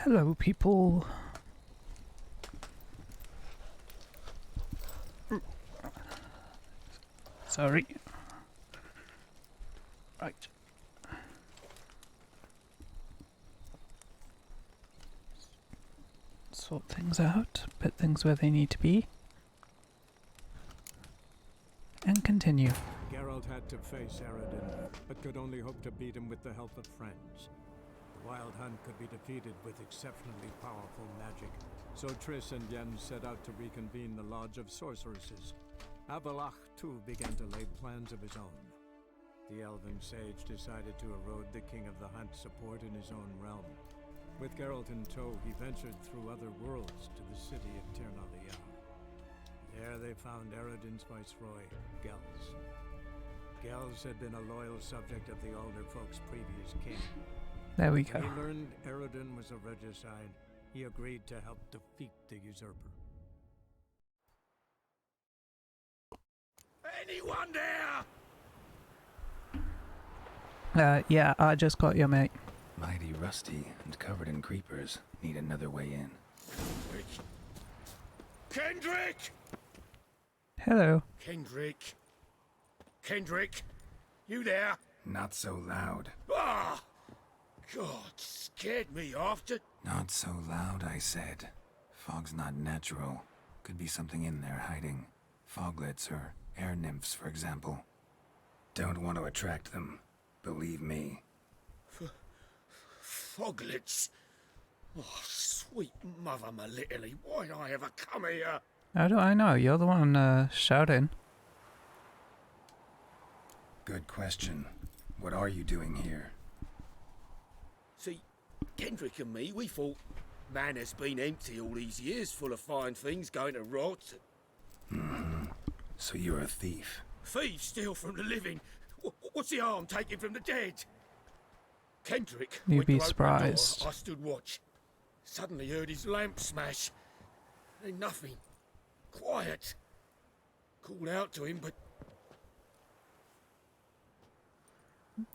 Hello, people. Sorry. Right. Sort things out, put things where they need to be, and continue. Geralt had to face Eredin, but could only hope to beat him with the help of friends. The Wild Hunt could be defeated with exceptionally powerful magic, so Triss and Yen set out to reconvene the Lodge of Sorceresses. Avallac'h, too, began to lay plans of his own. The Elven Sage decided to erode the King of the Hunt's support in his own realm. With Geralt in tow, he ventured through other worlds to the city of Tir na There they found Eredin's viceroy, Gels. Gels had been a loyal subject of the Alder folk's previous king. There we go. When he learned Eredin was a regicide, he agreed to help defeat the usurper. Anyone there? Yeah, I just got your mate. Mighty rusty and covered in creepers. Need another way in. Kendrick! Hello. Kendrick! Kendrick! You there? Not so loud. Ah! God, scared me off to... Not so loud, I said. Fog's not natural. Could be something in there hiding. Foglets or air nymphs, for example. Don't want to attract them. Believe me. Foglets? Oh, sweet mother Melitele, why'd I ever come here? How do I know? You're the one shouting. Good question. What are you doing here? See, Kendrick and me, we thought man has been empty all these years, full of fine things going to rot. So you're a thief. Thieves steal from the living. What's the harm taking from the dead? Kendrick You'd went be to open the door. surprised. I stood watch. Suddenly heard his lamp smash. Then nothing. Quiet. Called out to him, but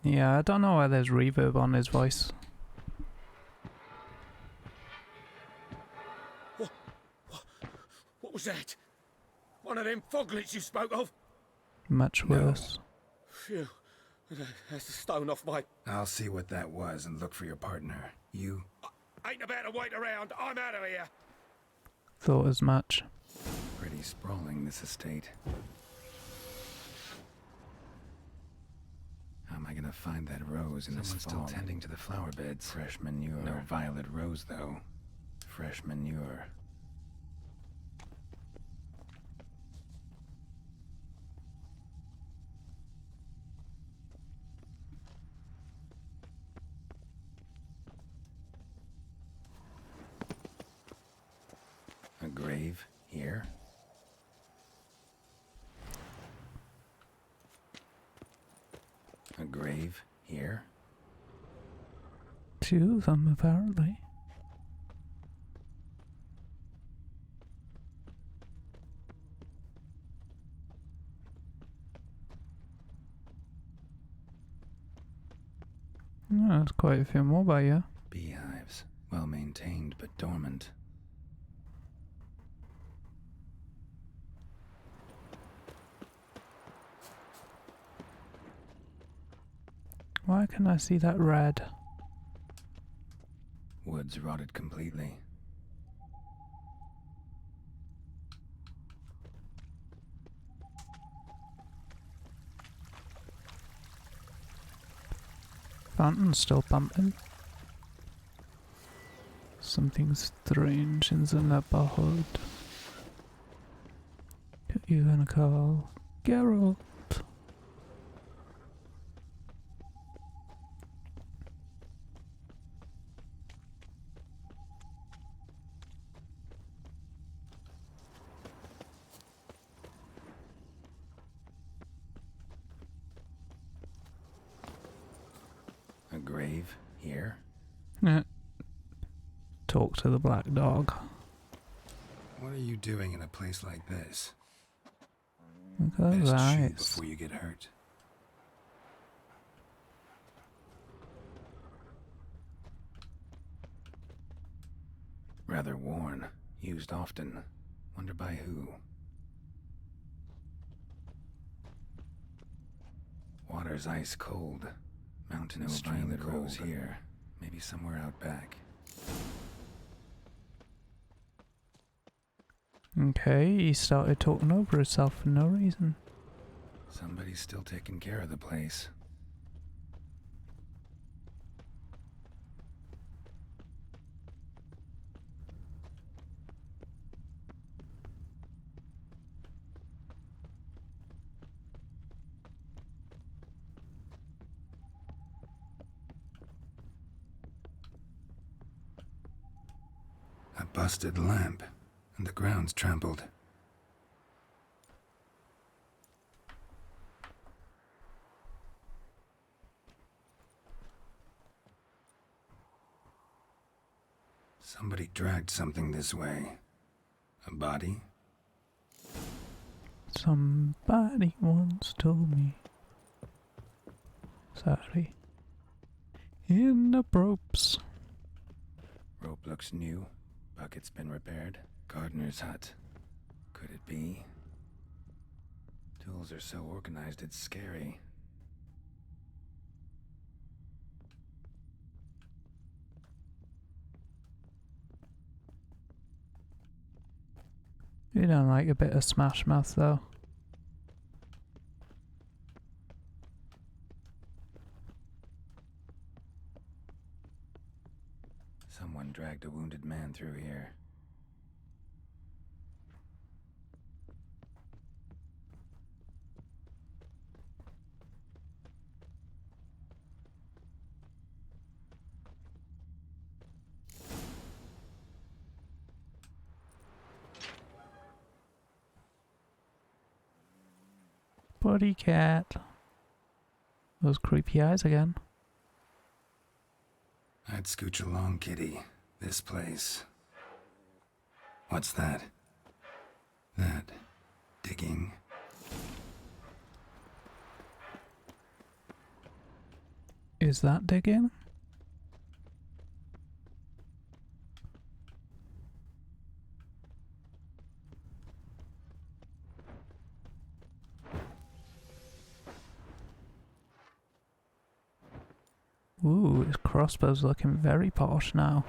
Yeah, I don't know why there's reverb on his voice. what was that? One of them foglets you spoke of? Much worse. Phew. That's the stone off my... I'll see what that was and look for your partner. You? Ain't about to wait around. I'm out of here. Thought as much. Pretty sprawling, this estate. How am I gonna find that rose in this fog? Still tending to the flower beds. Fresh manure. No violet rose, though. Fresh manure. A grave here? A grave here? Two of them, apparently. Oh, there's quite a few more by you. Beehives. Well maintained, but dormant. Why can I see that red? Woods rotted completely. Fountain's still pumping. Something strange in the neighborhood. Who you gonna call? Geralt. A grave here? Talk to the black dog. What are you doing in a place like this? Look at those Best shoot eyes. before you get hurt. Rather worn, used often. Wonder by who. Water's ice cold. Mountain oak violet rose here. Maybe somewhere out back. Okay, he started talking over himself for no reason. Somebody's still taking care of the place. A busted lamp, and the ground's trampled. Somebody dragged something this way. A body? Somebody once told me. Sorry. In the ropes. Rope looks new. Bucket's been repaired. Gardener's hut. Could it be? Tools are so organized it's scary. You don't like a bit of Smash Mouth though. Someone dragged a wounded man through here. Buddy cat. Those creepy eyes again. I'd scooch along, kitty. This place. What's that? That. Digging. Is that digging? Ooh, his crossbow's looking very posh now.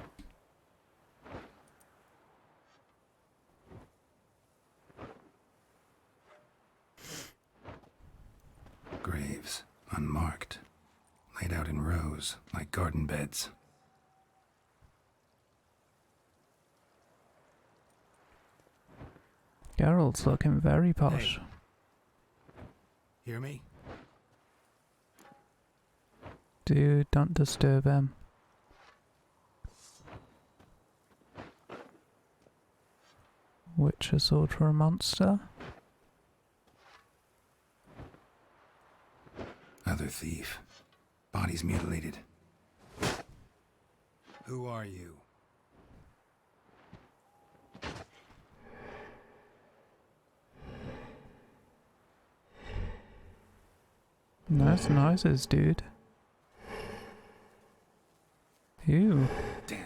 Graves, unmarked. Laid out in rows, like garden beds. Geralt's looking very posh. Hey. Hear me? Dude, don't disturb him. Witcher sword for a monster? Other thief. Body's mutilated. Who are you? Nice noises, dude. Ew. Damn.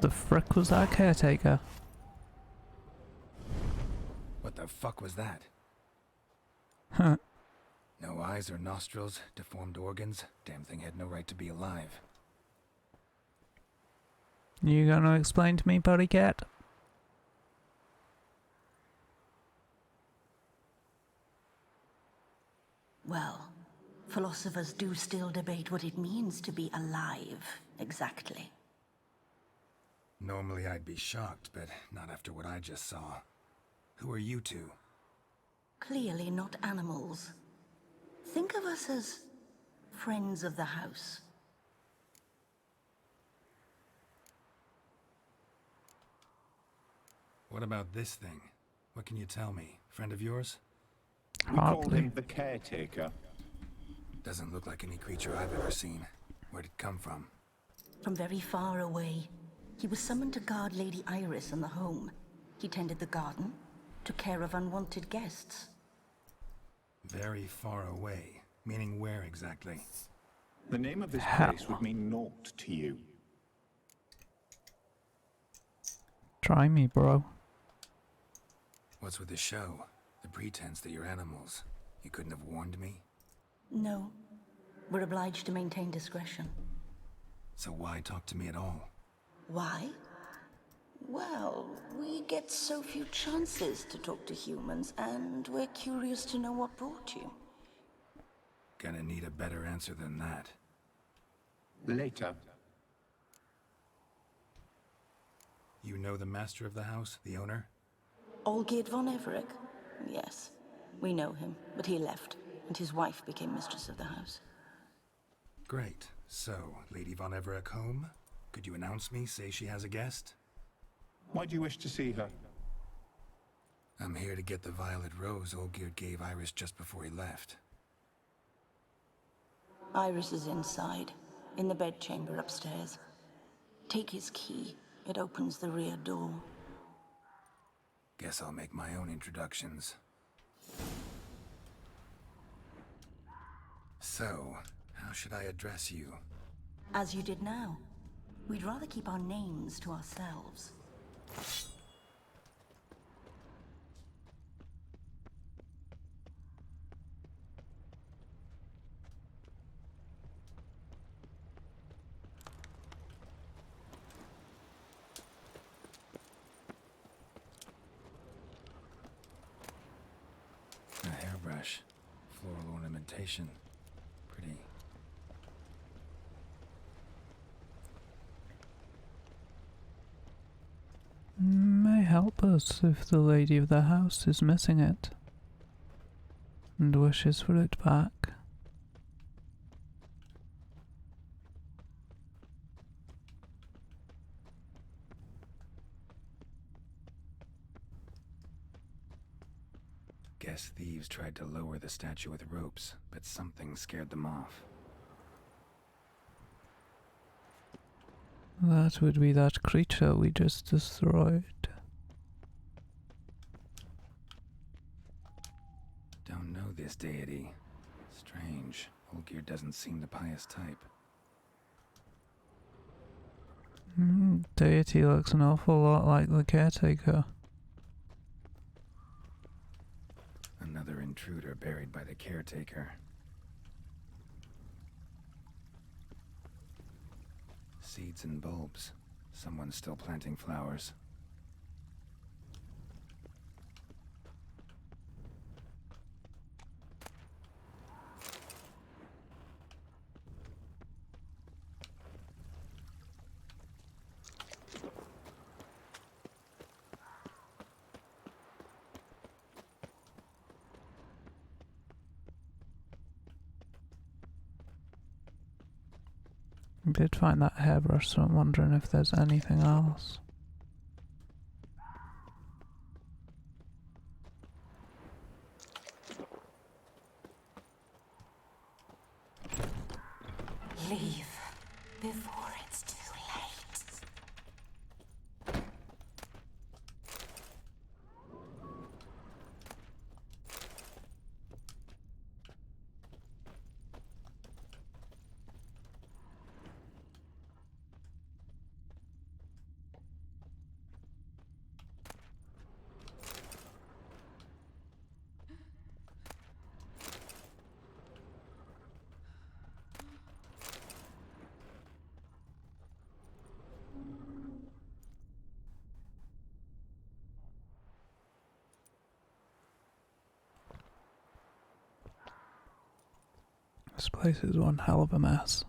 The frick was that caretaker? What the fuck was that? Huh. No eyes or nostrils, deformed organs. Damn thing had no right to be alive. You gonna explain to me, buddy cat? Well, philosophers do still debate what it means to be alive, exactly. Normally I'd be shocked, but not after what I just saw. Who are you two? Clearly not animals. Think of us as friends of the house. What about this thing? What can you tell me? Friend of yours? We call Hardly. him the caretaker. Doesn't look like any creature I've ever seen. Where'd it come from? From very far away. He was summoned to guard Lady Iris and the home. He tended the garden, took care of unwanted guests. Very far away. Meaning where exactly? The name of this How? place would mean naught to you. Try me, bro. What's with the show? The pretense that you're animals. You couldn't have warned me? No, we're obliged to maintain discretion. So why talk to me at all? Why? Well, we get so few chances to talk to humans, and we're curious to know what brought you. Gonna need a better answer than that. Later. You know the master of the house, the owner? Olgierd von Everec? Yes, we know him, but he left, and his wife became mistress of the house. Great. So, Lady von Everec home? Could you announce me, say she has a guest? Why do you wish to see her? I'm here to get the violet rose Olgierd gave Iris just before he left. Iris is inside, in the bedchamber upstairs. Take his key. It opens the rear door. Guess I'll make my own introductions. So, how should I address you? As you did now. We'd rather keep our names to ourselves. A hairbrush. Floral ornamentation. Pretty. May help us if the lady of the house is missing it and wishes for it back. Guess thieves tried to lower the statue with ropes, but something scared them off. That would be that creature we just destroyed. Don't know this deity. Strange. Olgierd doesn't seem the pious type. Deity looks an awful lot like the caretaker. Another intruder buried by the caretaker. Seeds and bulbs. Someone's still planting flowers. I did find that hairbrush, so I'm wondering if there's anything else. Leave before it's too late. This place is one hell of a mess.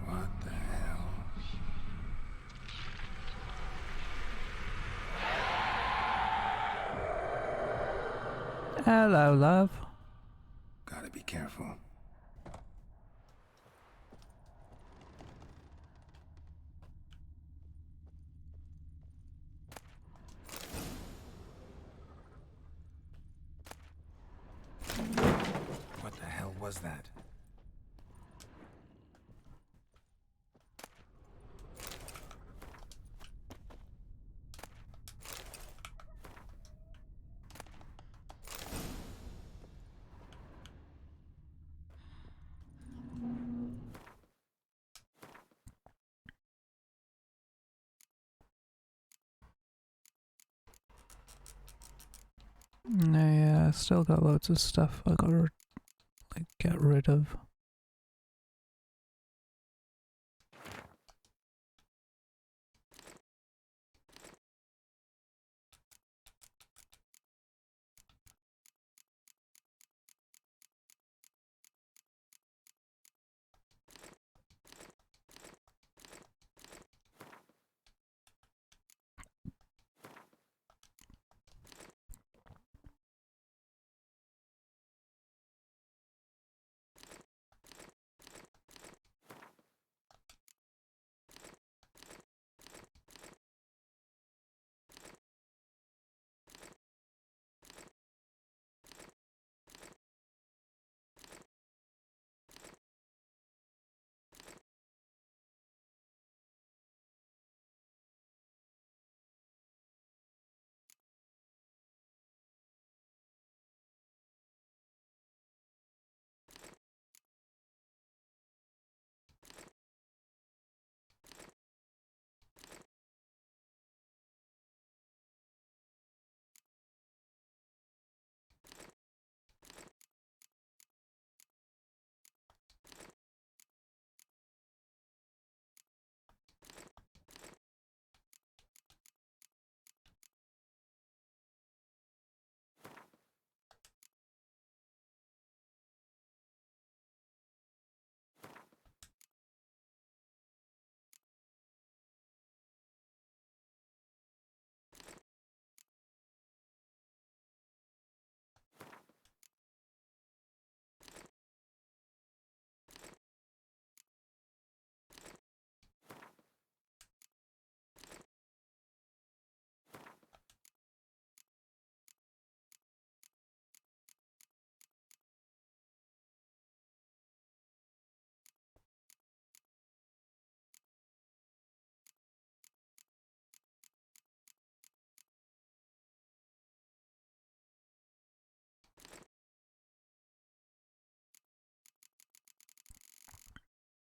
What the hell? Hello, love. Gotta be careful. What the hell was that? Yeah, I still got loads of stuff I gotta like get rid of.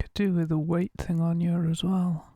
Could do with the weight thing on you as well.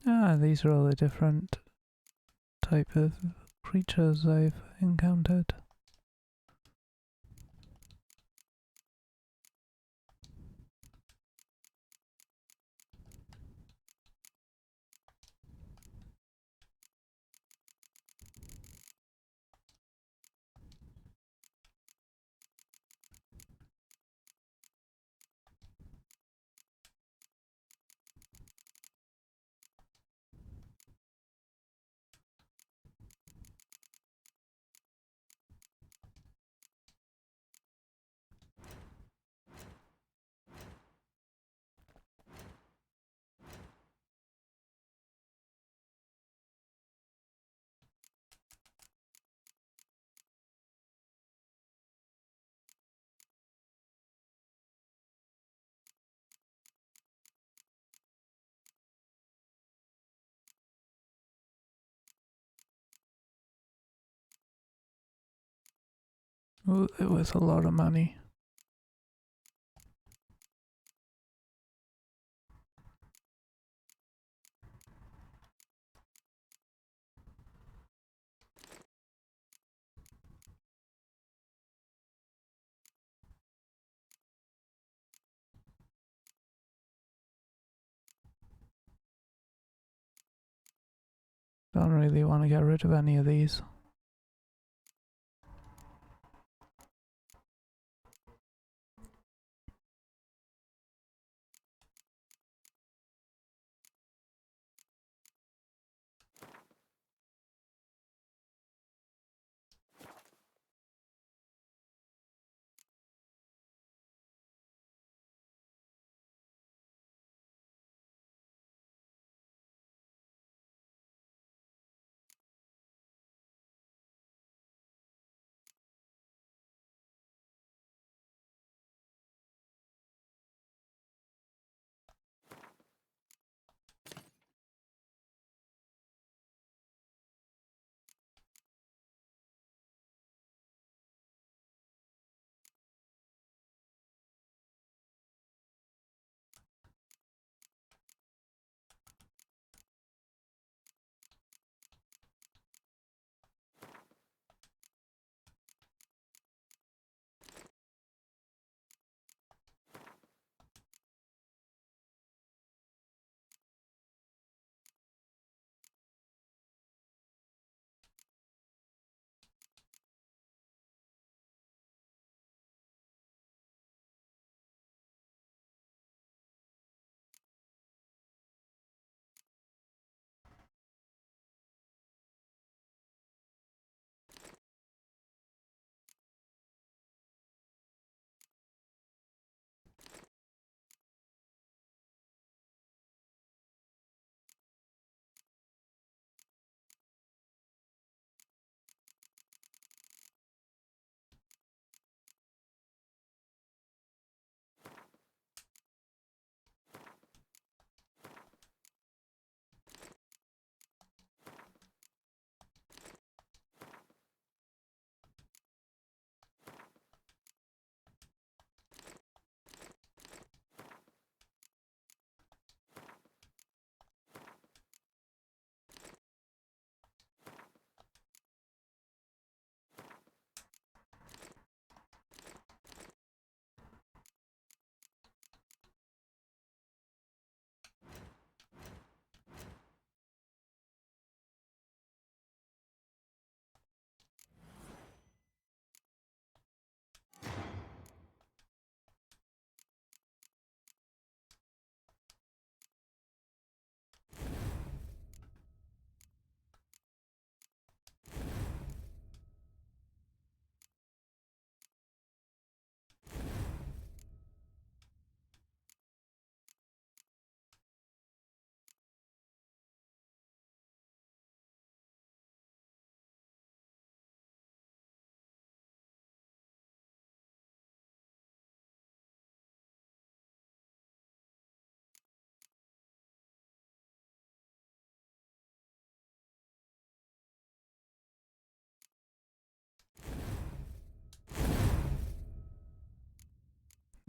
Ah, these are all the different type of creatures I've encountered. Ooh, it was a lot of money. Don't really want to get rid of any of these.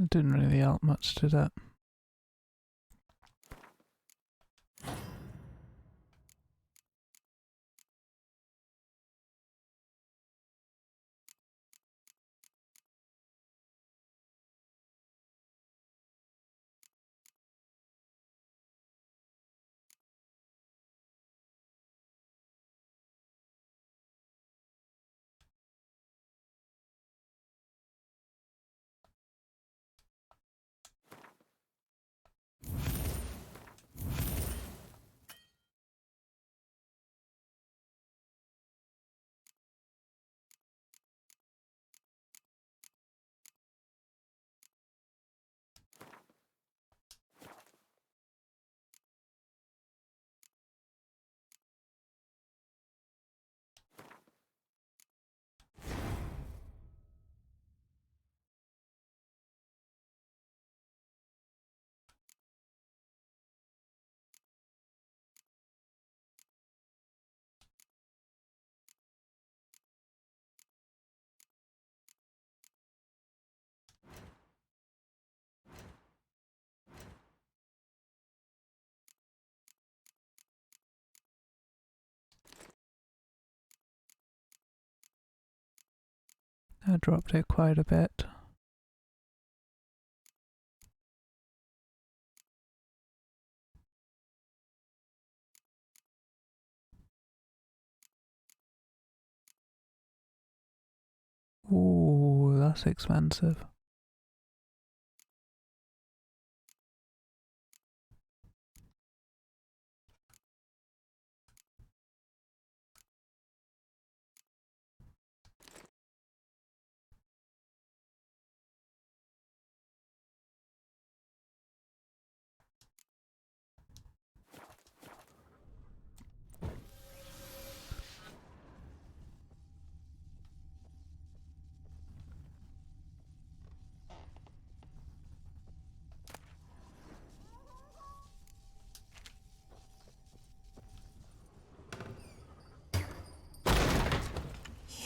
It didn't really help much, did it? I dropped it quite a bit. Ooh, that's expensive.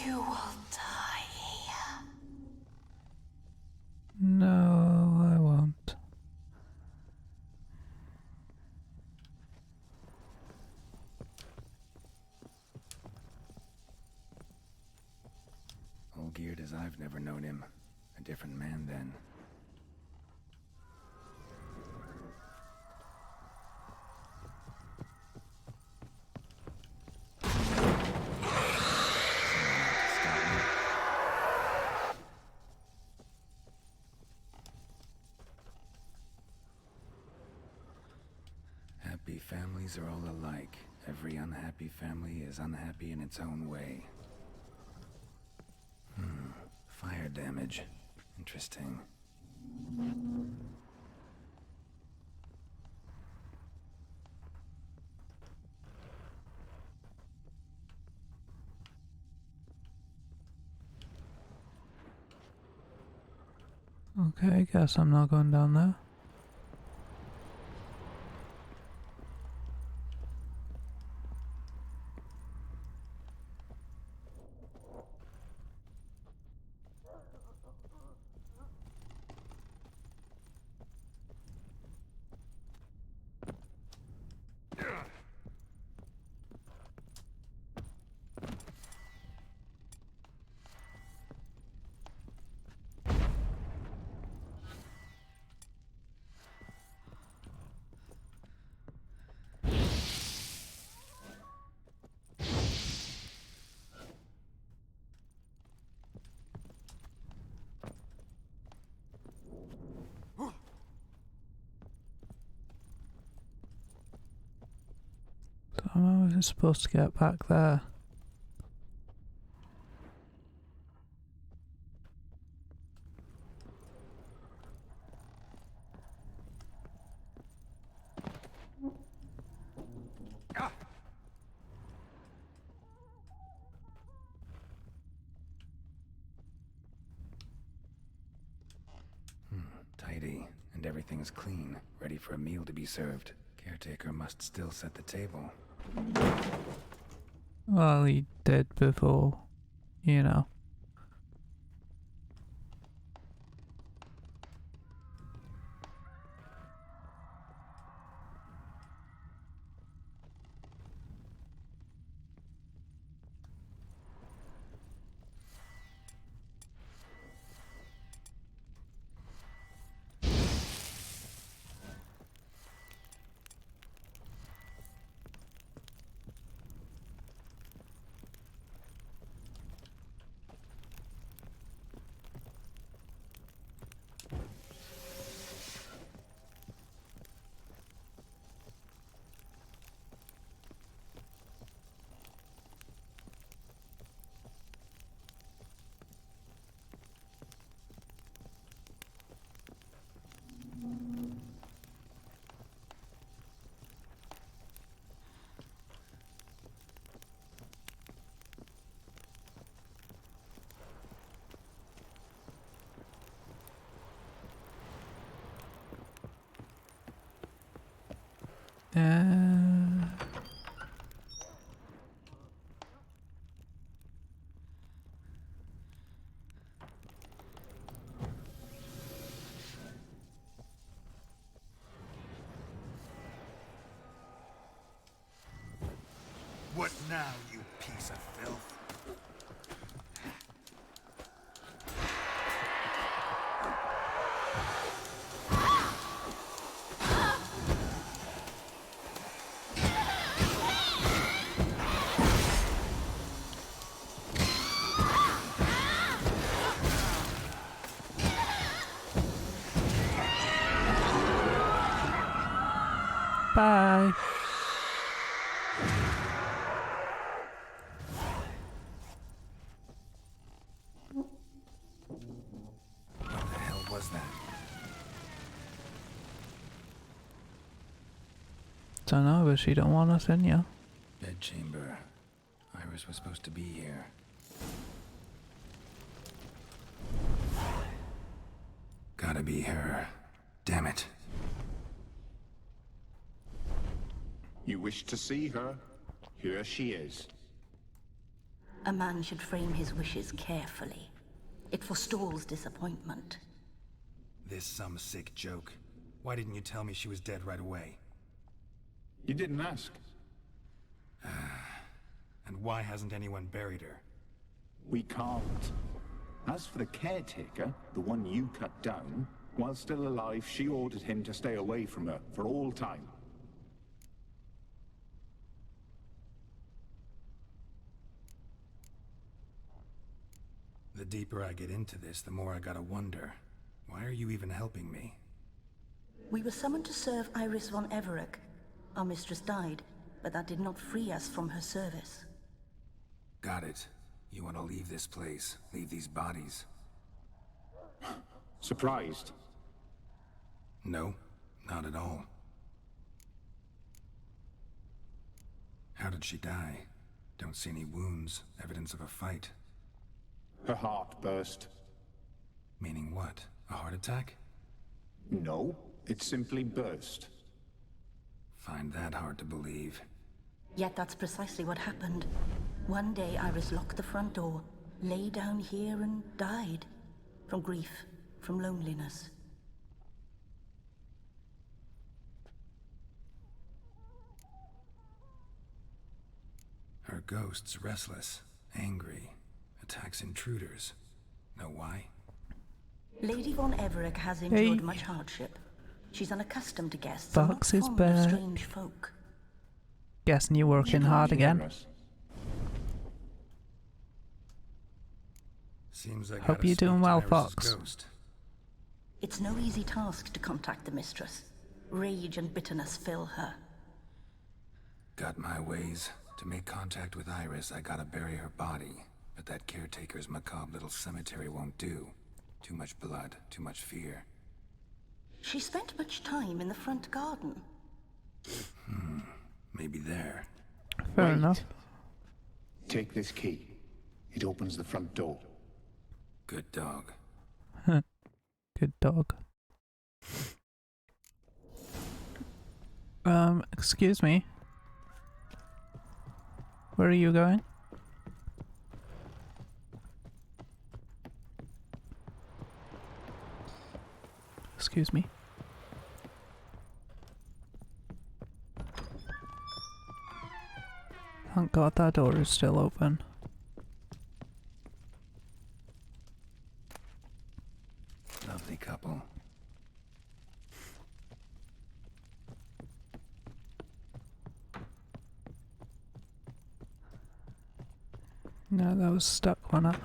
You will die here. No, I won't. All geared as I've never known him. A different man then. Happy families are all alike. Every unhappy family is unhappy in its own way. Fire damage. Interesting. Okay, guess I'm not going down there. So how am I supposed to get back there? Tidy, and everything's clean, ready for a meal to be served. Caretaker must still set the table. Well, he did before, you know. Uh, What now, you piece of filth? Bye. What the hell was that? Don't know, but she don't want us in ya. Bedchamber. Iris was supposed to be here. Gotta be her. Damn it. You wish to see her? Here she is. A man should frame his wishes carefully. It forestalls disappointment. This some sick joke. Why didn't you tell me she was dead right away? You didn't ask. And why hasn't anyone buried her? We can't. As for the caretaker, the one you cut down, while still alive, she ordered him to stay away from her for all time. The deeper I get into this, the more I gotta wonder. Why are you even helping me? We were summoned to serve Iris von Everec. Our mistress died, but that did not free us from her service. Got it. You want to leave this place, leave these bodies? Surprised? No, not at all. How did she die? Don't see any wounds, evidence of a fight. Her heart burst. Meaning what? A heart attack? No, it simply burst. Find that hard to believe. Yet that's precisely what happened. One day Iris locked the front door, lay down here and died. From grief, from loneliness. Her ghost's restless, angry, attacks intruders. Know why? Lady von Everec has endured Hey. much hardship. She's unaccustomed to guests Fox and is not fond of back. strange folk. Guessing you're working hard again. Seems I Hope gotta you're speak doing to well, Iris's Fox. ghost. It's no easy task to contact the mistress. Rage and bitterness fill her. Got my ways. To make contact with Iris, I gotta bury her body. But that caretaker's macabre little cemetery won't do. Too much blood, too much fear. She spent much time in the front garden. Maybe there. Fair Wait. enough. Take this key. It opens the front door. Good dog. Good dog. Excuse me. Where are you going? Excuse me. Thank God that door is still open. Lovely couple. No, that was stuck, wasn't it?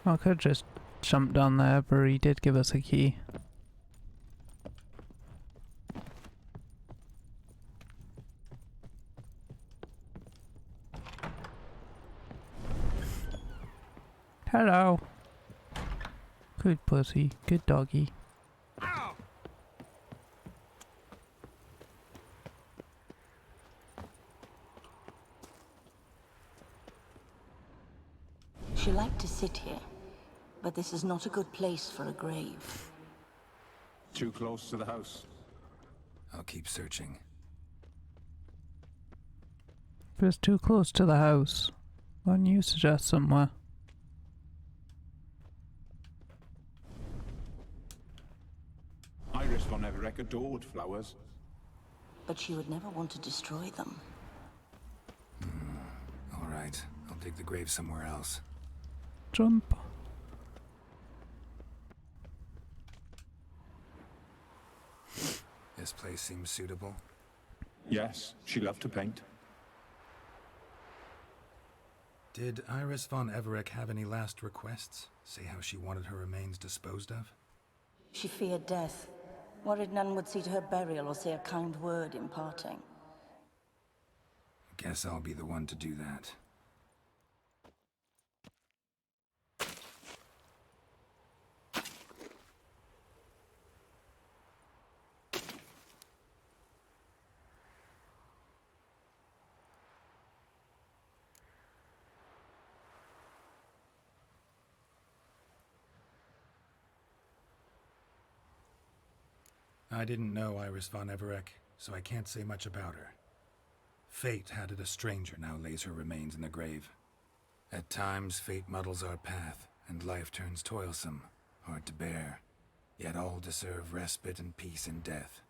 I could just jump down there, but he did give us a key. Hello. Good pussy. Good doggy. She liked to sit here, but this is not a good place for a grave. Too close to the house. I'll keep searching. If it's too close to the house, why don't you suggest somewhere? Iris von Everec adored flowers. But she would never want to destroy them. All right, I'll dig the grave somewhere else. Jump. This place seems suitable. Yes, she loved to paint. Did Iris von Everec have any last requests? Say how she wanted her remains disposed of? She feared death, worried none would see to her burial or say a kind word in parting. Guess I'll be the one to do that. I didn't know Iris von Everec, so I can't say much about her. Fate had it a stranger now lays her remains in the grave. At times, fate muddles our path, and life turns toilsome, hard to bear. Yet all deserve respite and peace in death.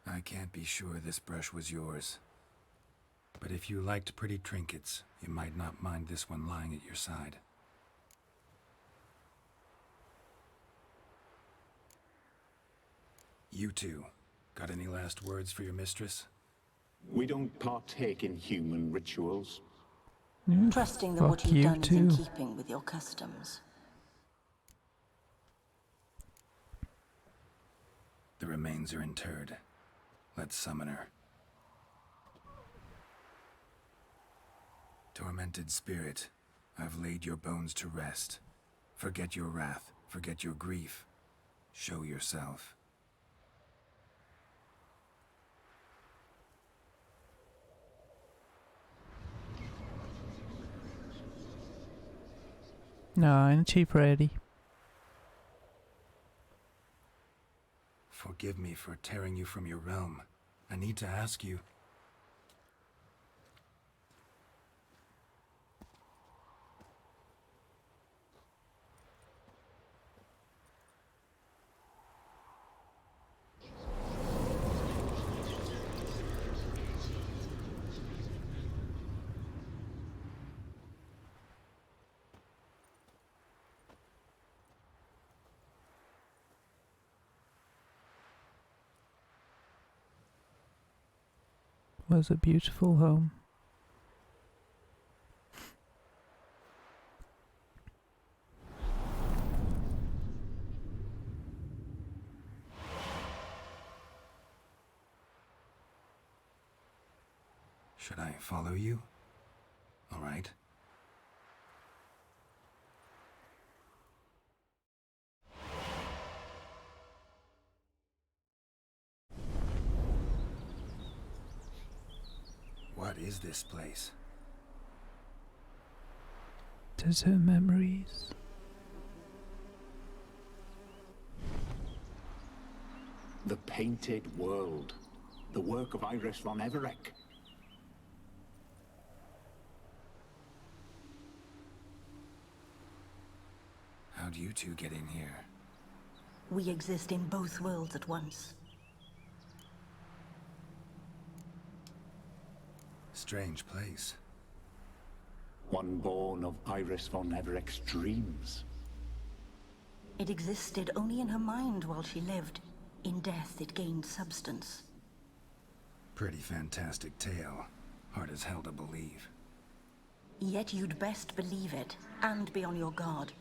I can't be sure this brush was yours. But if you liked pretty trinkets, you might not mind this one lying at your side. You two, got any last words for your mistress? We don't partake in human rituals. Trusting that Fuck what you've you done is in too. keeping with your customs. The remains are interred. Let's summon her. Tormented spirit, I've laid your bones to rest. Forget your wrath, forget your grief. Show yourself. No, I'm cheap ready. Forgive me for tearing you from your realm. I need to ask you. Was a beautiful home. Should I follow you? All right. What is this place? Tis her memories. The Painted World. The work of Iris von Everec. How'd you two get in here? We exist in both worlds at once. Strange place. One born of Iris von Everec's dreams. It existed only in her mind while she lived. In death, it gained substance. Pretty fantastic tale. Hard as hell to believe. Yet you'd best believe it, and be on your guard.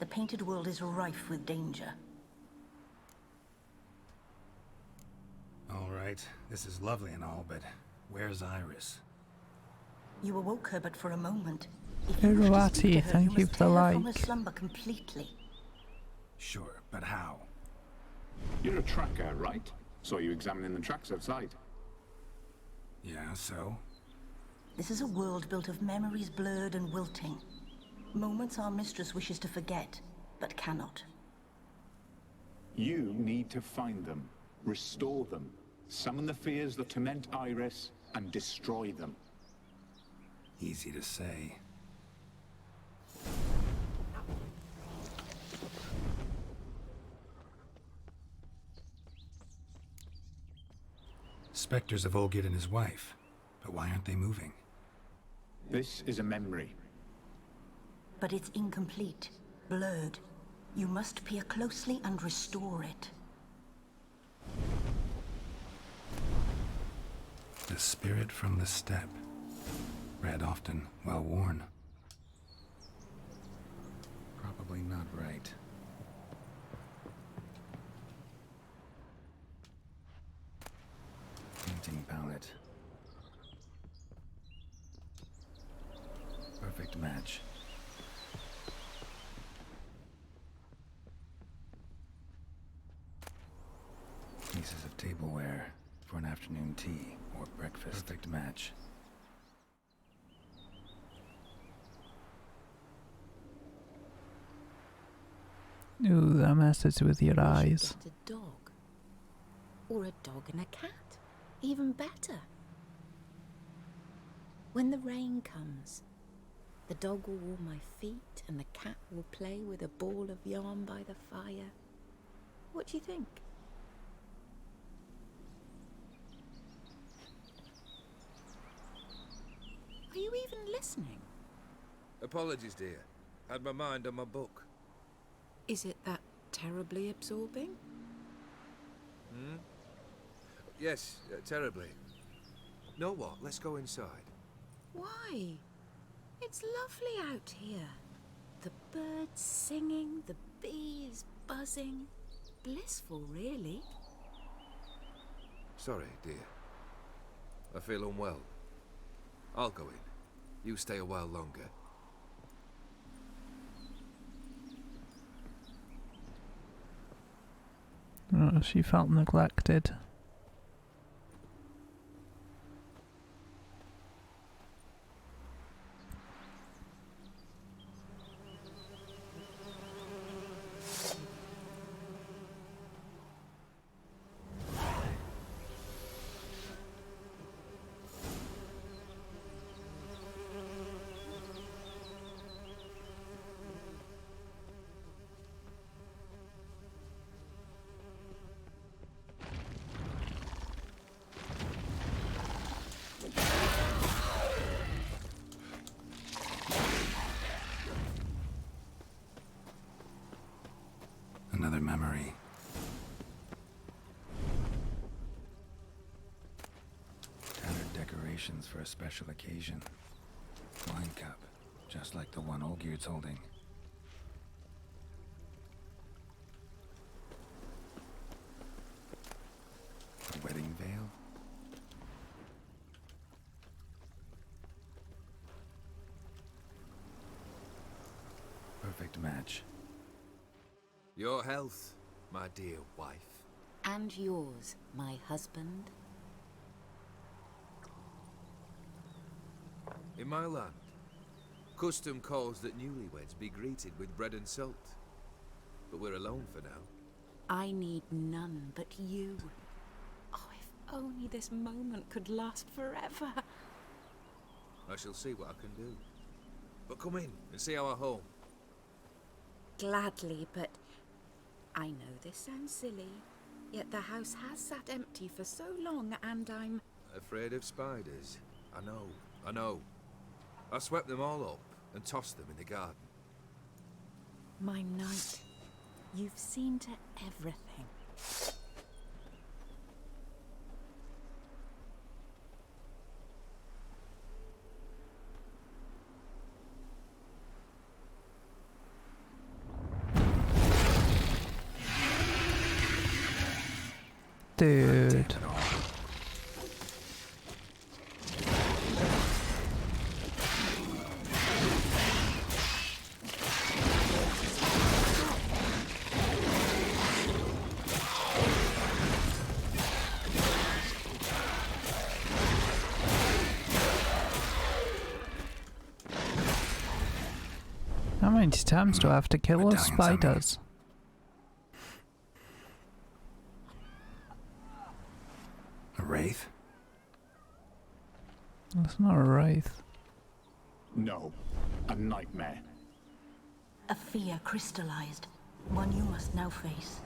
The Painted World is rife with danger. All right, this is lovely and all, but where's Iris? You awoke her but for a moment. If you wish to Iruati, speak to her, thank you you must for the tear her from her like. slumber completely. Sure, but how? You're a tracker, right? Saw you examining the tracks outside. Yeah, so? This is a world built of memories blurred and wilting. Moments our mistress wishes to forget, but cannot. You need to find them, restore them, summon the fears that torment Iris, and destroy them. Easy to say. Spectres of Olgid and his wife. But why aren't they moving? This is a memory. But it's incomplete, blurred. You must peer closely and restore it. The spirit from the steppe. Read often, well worn. Probably not right. Painting palette. Perfect match. Pieces of tableware for an afternoon tea or breakfast. Perfect match. Ooh, that messes with your eyes. Get a dog. Or a dog and a cat. Even better. When the rain comes, the dog will warm my feet and the cat will play with a ball of yarn by the fire. What do you think? Are you even listening? Apologies, dear. Had my mind on my book. Is it that terribly absorbing? Yes, terribly. Know what? Let's go inside. Why? It's lovely out here. The birds singing, the bees buzzing. Blissful, really. Sorry, dear. I feel unwell. I'll go in. You stay a while longer. Oh, she felt neglected. Another memory. Tattered decorations for a special occasion. Wine cup, just like the one Olgierd's holding. A wedding veil? Perfect match. Your health, my dear wife. And yours, my husband. In my land, custom calls that newlyweds be greeted with bread and salt. But we're alone for now. I need none but you. Oh, if only this moment could last forever. I shall see what I can do. But come in and see our home. Gladly, but I know this sounds silly, yet the house has sat empty for so long and I'm... Afraid of spiders? I know. I swept them all up and tossed them in the garden. My knight, you've seen to everything. Dude. How many times do I have to kill those spiders? A wraith? That's not a wraith. No, a nightmare. A fear crystallized, one you must now face.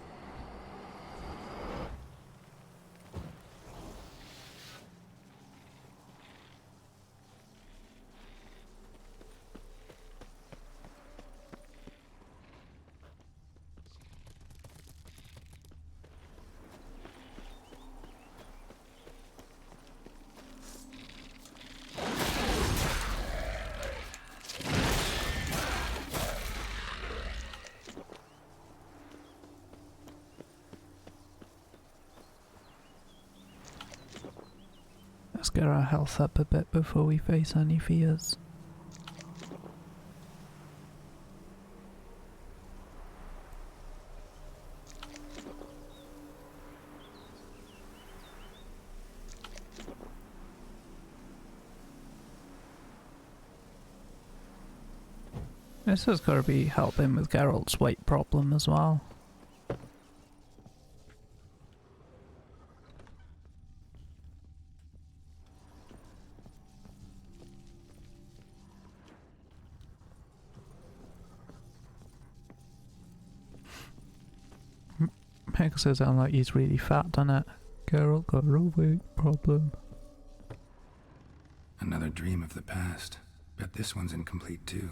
Let's get our health up a bit before we face any fears. This has got to be helping with Geralt's weight problem as well. Makes it sound like he's really fat, doesn't it? Geralt got a weight problem. Another dream of the past. Bet this one's incomplete too.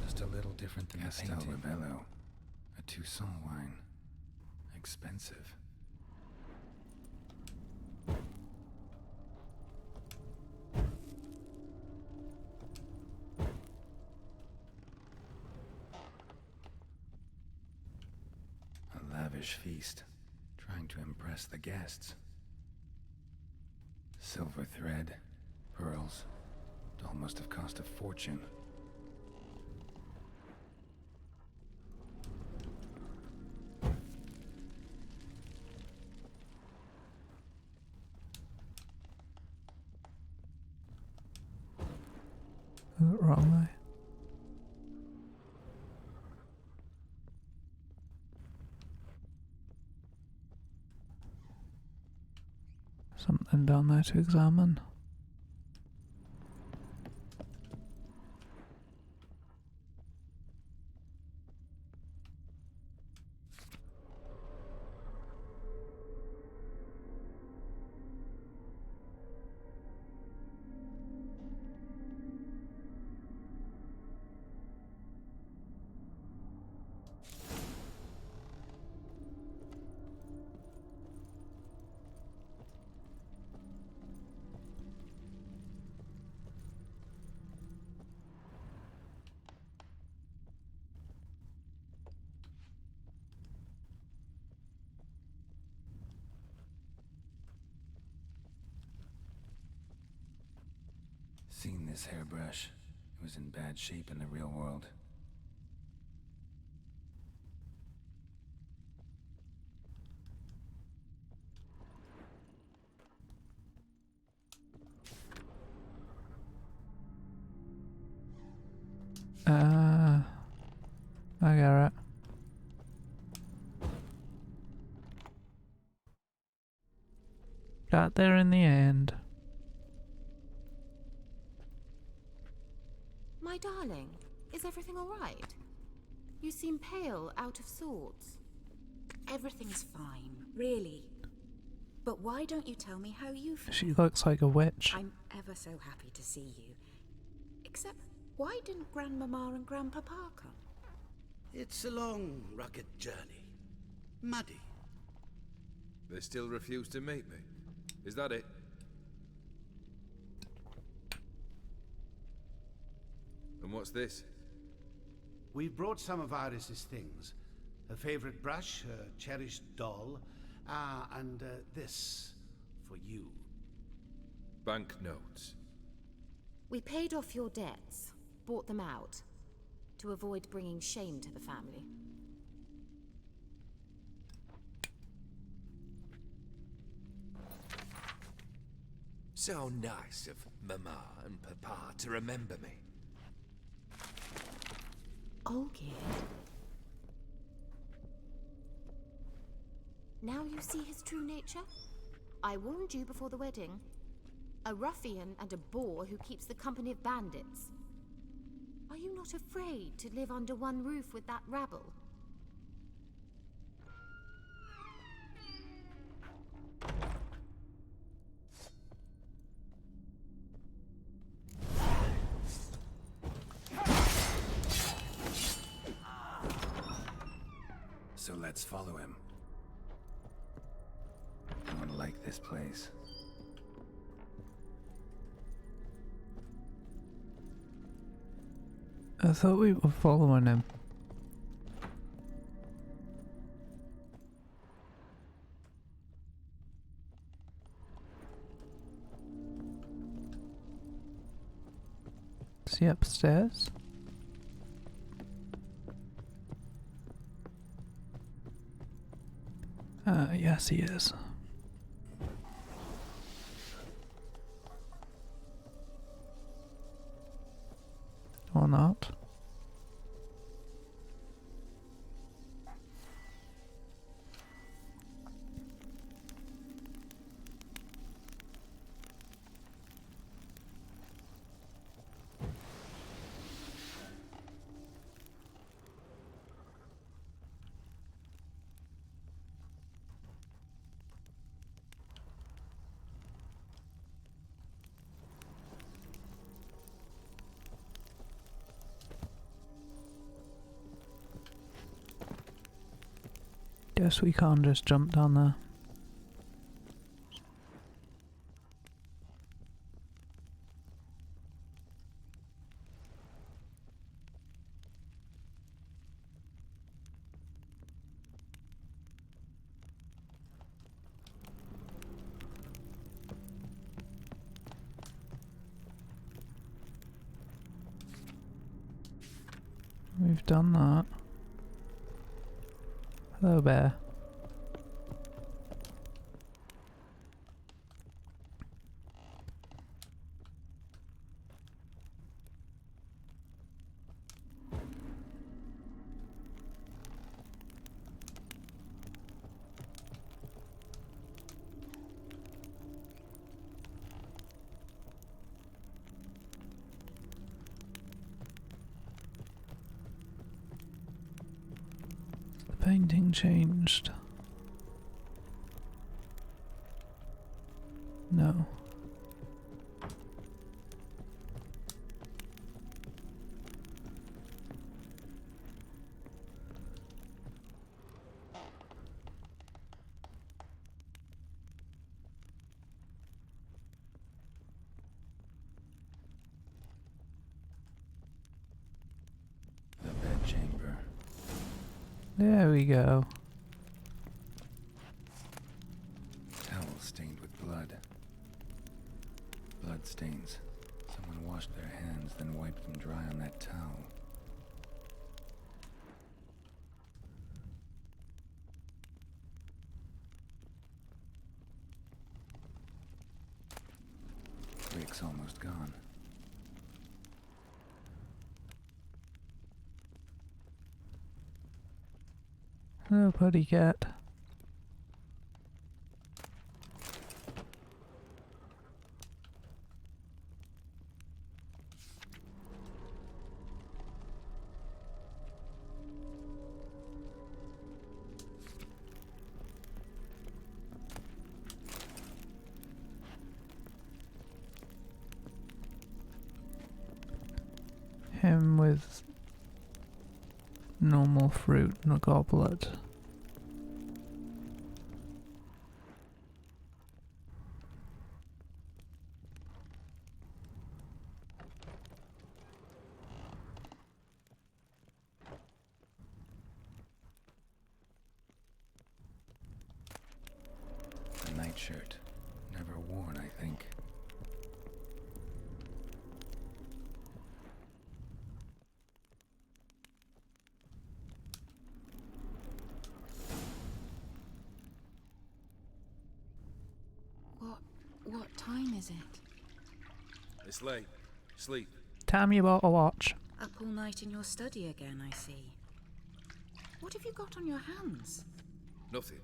Just a little different than Castel Rebello. A Toussaint wine. Expensive. A lavish feast. Trying to impress the guests. Silver thread. Pearls. It all must have cost a fortune. Wrong way. Something down there to examine. Seen this hairbrush. It was in bad shape in the real world. I get it. Got there in the end. My darling, is everything all right? You seem pale, out of sorts. Everything's fine, really. But why don't you tell me how you feel? She looks like a witch. I'm ever so happy to see you. Except, why didn't Grandmama and Grandpapa come? It's a long, rugged journey. Muddy. They still refuse to meet me. Is that it? And what's this? We've brought some of Iris's things. Her favorite brush, her cherished doll, and this for you. Banknotes. We paid off your debts, bought them out, to avoid bringing shame to the family. So nice of Mama and Papa to remember me. Olgierd. Now you see his true nature? I warned you before the wedding. A ruffian and a boor who keeps the company of bandits. Are you not afraid to live under one roof with that rabble? So let's follow him. I don't like this place. I thought we were following him. Is he upstairs? Yes he is. Or not. Guess we can't just jump down there. We've done that. Hello, bear. The painting changed. No. The bedchamber. There we go. Towel stained with blood. Blood stains. Someone washed their hands, then wiped them dry on that towel. Rick's almost gone. Hello, putty cat. Him with normal fruit and a goblet. A nightshirt. Never worn, I think. What time is it? It's late. Sleep. Time you bought a watch. Up all night in your study again, I see. What have you got on your hands? Nothing.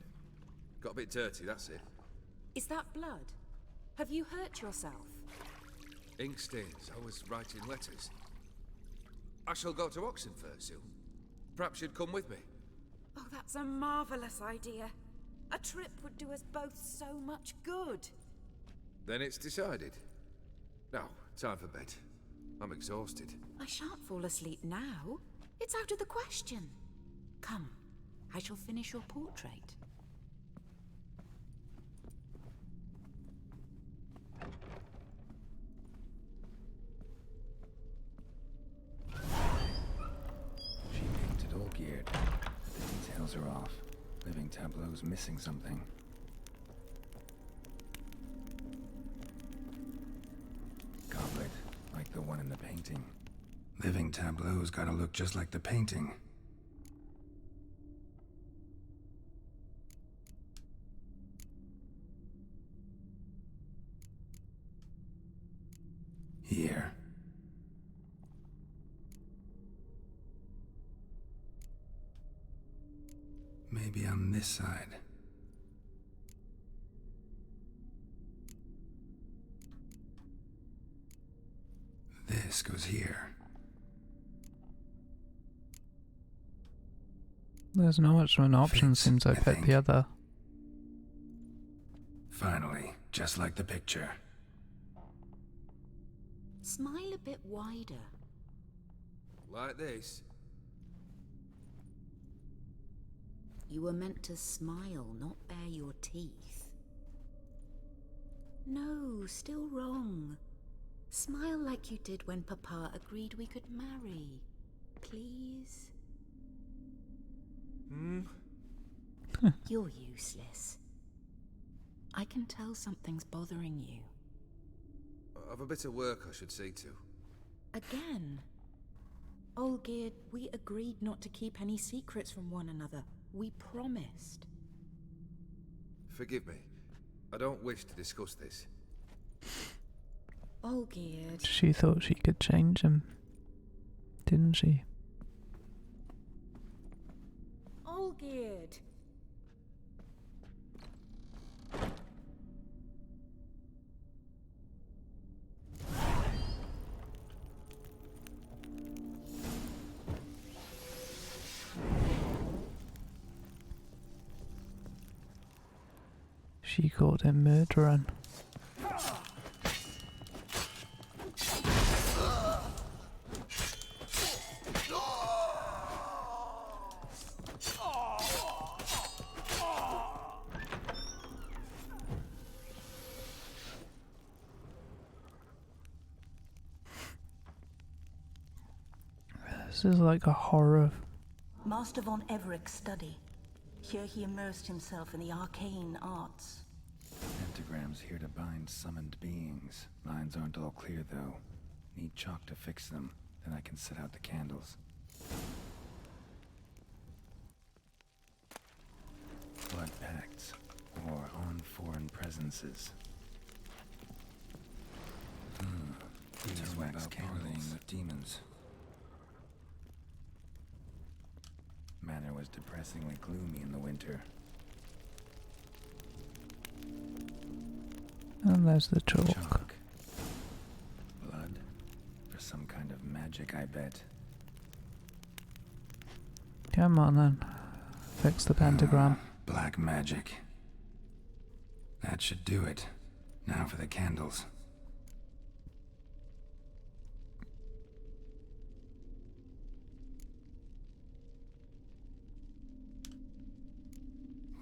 Got a bit dirty, that's it. Is that blood? Have you hurt yourself? Ink stains. I was writing letters. I shall go to Oxenfurt soon. Perhaps you'd come with me. Oh, that's a marvellous idea. A trip would do us both so much good. Then it's decided. Now, time for bed. I'm exhausted. I shan't fall asleep now. It's out of the question. Come, I shall finish your portrait. She painted all geared, but the details are off. Living tableau's missing something. Goblet, like like the one in the painting. Living tableau's gotta look just like the painting. Here. Maybe on this side. This goes here. There's not much of an option Fits, since I picked think. the other. Finally, just like the picture. Smile a bit wider. Like this? You were meant to smile, not bare your teeth. No, still wrong. Smile like you did when Papa agreed we could marry. Please? You're useless. I can tell something's bothering you. I've a bit of work I should see to. Again. Olgierd, we agreed not to keep any secrets from one another. We promised. Forgive me. I don't wish to discuss this. Olgierd. She thought she could change him, didn't she? Olgierd. She called him murdering. This is like a horror. Master von Everett's study. Here he immersed himself in the arcane arts. Pentagrams here to bind summoned beings. Lines aren't all clear, though. Need chalk to fix them, then I can set out the candles. Blood pacts, or on foreign presences. These wax candles with demons. Manor was depressingly gloomy in the winter. And there's the chalk. Chalk. Blood? For some kind of magic, I bet. Come on then. Fix the pentagram. Black magic. That should do it. Now for the candles.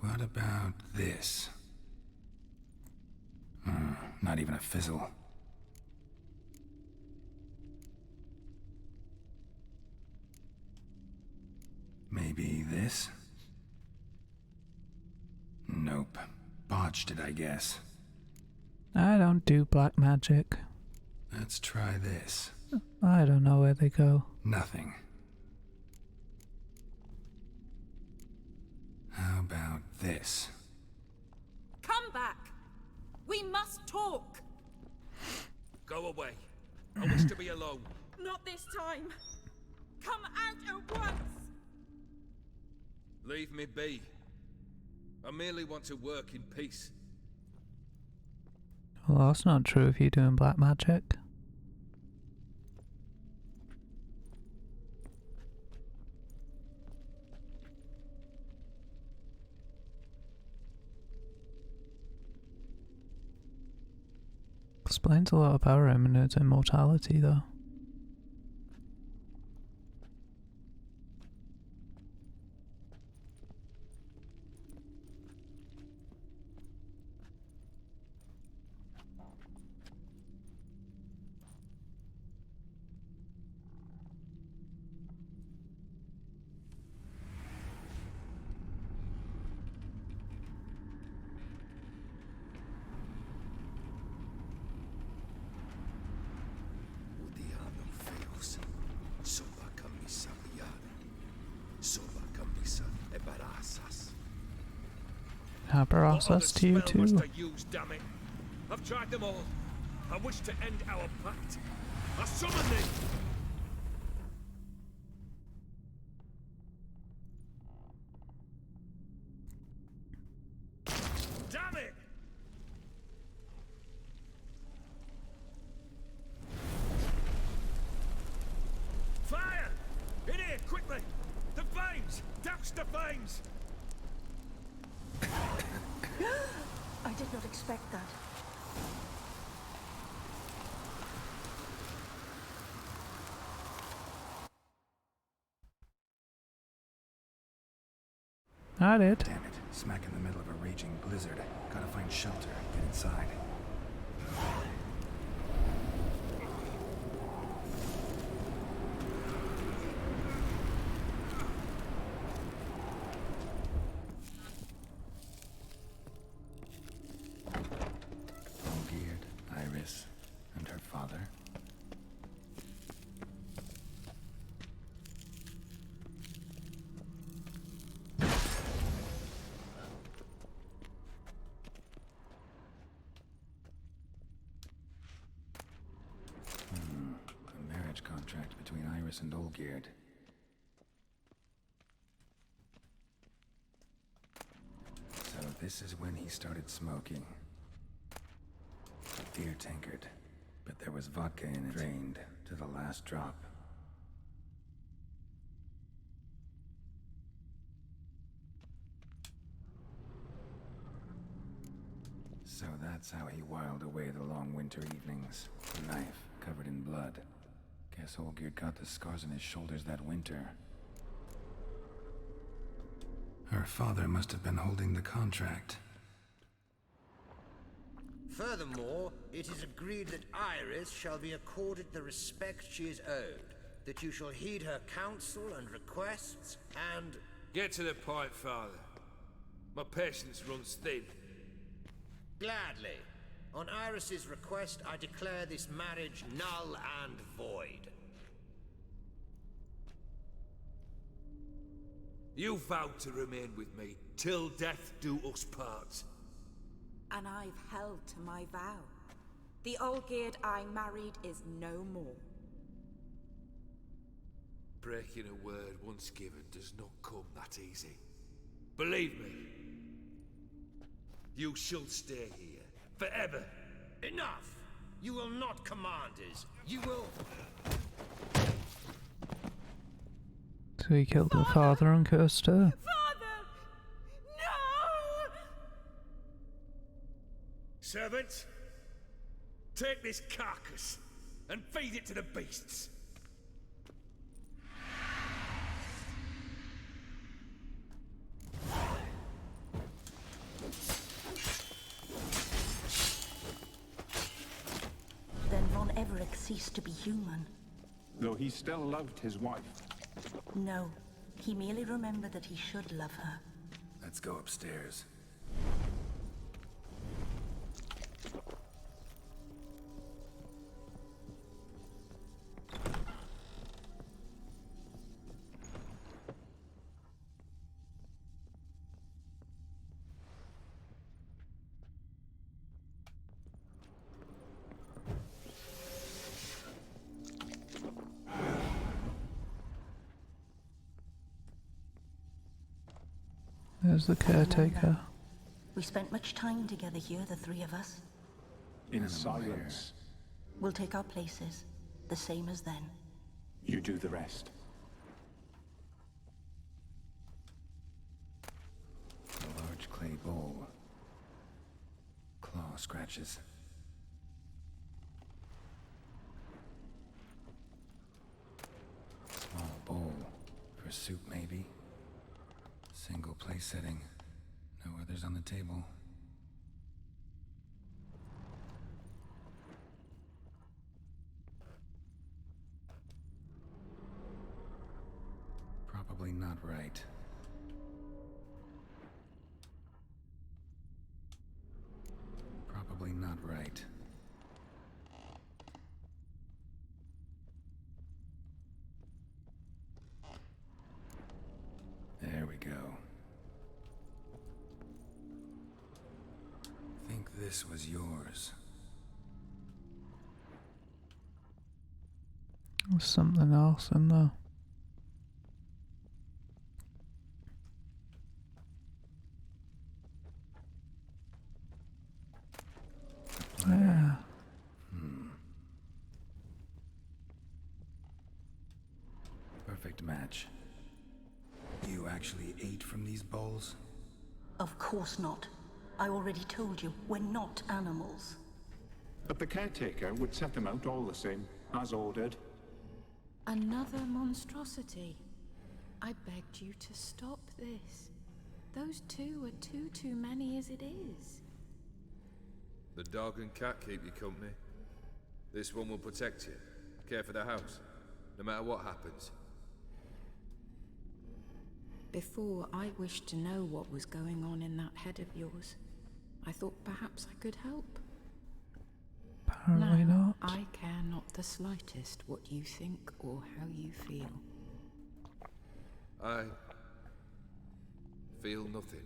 What about this? Not even a fizzle. Maybe this? Nope. Botched it, I guess. I don't do black magic. Let's try this. I don't know where they go. Nothing. How about this? Come back! We must talk! Go away. I wish to be alone. Not this time! Come out at once! Leave me be. I merely want to work in peace. Well, that's not true if you're doing black magic. Explains a lot about him and his immortality, though. Would Happy process to you too. Must I use, damn it? I've tried them all. I wish to end our pact. I summon thee! Damn it! Fire! In here, quickly! The flames! Douse the flames! I did not expect that. I did. Damn it. Smack in the middle of a raging blizzard. Gotta find shelter. Get inside. Olgierd, Iris, and her father. A marriage contract between Iris and Olgierd. So this is when he started smoking. A beer tankard, but there was vodka in it, drained to the last drop. So that's how he whiled away the long winter evenings. A knife covered in blood. Guess Olgierd got the scars on his shoulders that winter. Her father must have been holding the contract. Furthermore, it is agreed that Iris shall be accorded the respect she is owed, that you shall heed her counsel and requests, and... Get to the point, Father. My patience runs thin. Gladly. On Iris's request, I declare this marriage null and void. You vowed to remain with me till death do us part. And I've held to my vow. The Olgierd I married is no more. Breaking a word once given does not come that easy. Believe me. You shall stay here, forever. Enough! You will not command us. You will... So he killed her father and cursed her. Father! No! Servants, take this carcass and feed it to the beasts. Then Von Everett ceased to be human. Though he still loved his wife. No, he merely remembered that he should love her. Let's go upstairs. There's the caretaker. We spent much time together here, the three of us. In silence. We'll take our places, the same as then. You do the rest. A large clay bowl. Claw scratches. Small bowl. For soup, maybe? Single place setting. No others on the table. Probably not right. Probably not right. There we go. this was yours. There's something else in there. Yeah. Perfect match. You actually ate from these bowls? Of course not. I already told you, we're not animals. But the caretaker would set them out all the same, as ordered. Another monstrosity. I begged you to stop this. Those two are too many as it is. The dog and cat keep you company. This one will protect you, care for the house, no matter what happens. Before, I wished to know what was going on in that head of yours. I thought perhaps I could help. Apparently now, not. I care not the slightest what you think or how you feel. I feel nothing.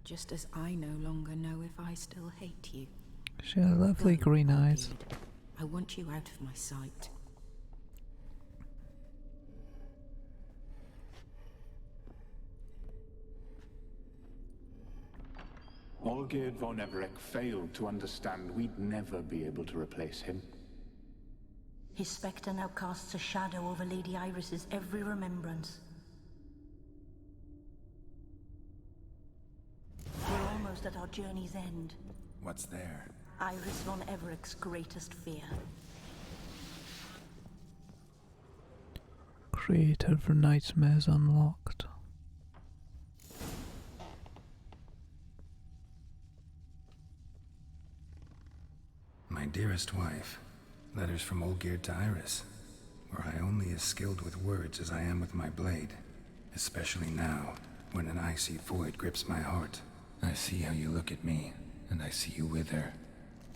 Just as I no longer know if I still hate you. She had lovely green eyes. I want you out of my sight. Olgierd von Everec failed to understand we'd never be able to replace him. His spectre now casts a shadow over Lady Iris's every remembrance. We're almost at our journey's end. What's there? Iris von Everec's greatest fear. Creator for Nightmares unlocked. My dearest wife, letters from Olgierd to Iris. Were I only as skilled with words as I am with my blade, especially now, when an icy void grips my heart. I see how you look at me, and I see you wither.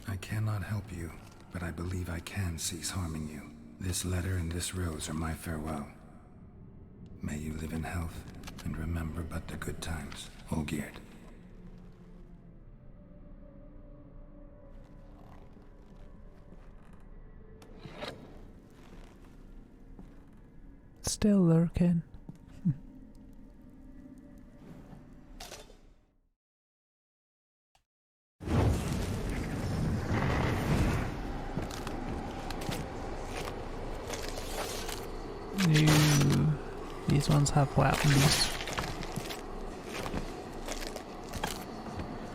I cannot help you, but I believe I can cease harming you. This letter and this rose are my farewell. May you live in health, and remember but the good times, Olgierd. Still lurking. Ooh, these ones have weapons.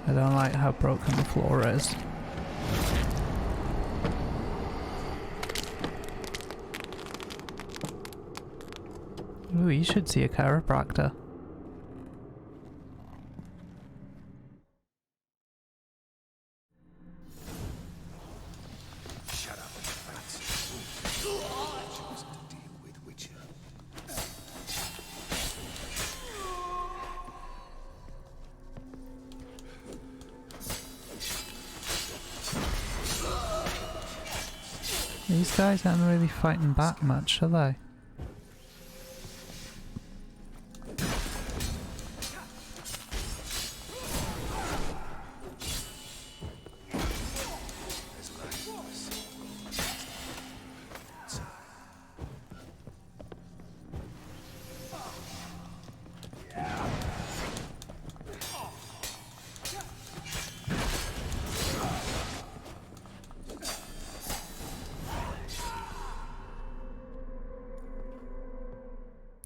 I don't like how broken the floor is. Ooh, you should see a chiropractor. Shut up, Fats. Choose to deal with Witcher. These guys aren't really fighting back much, are they?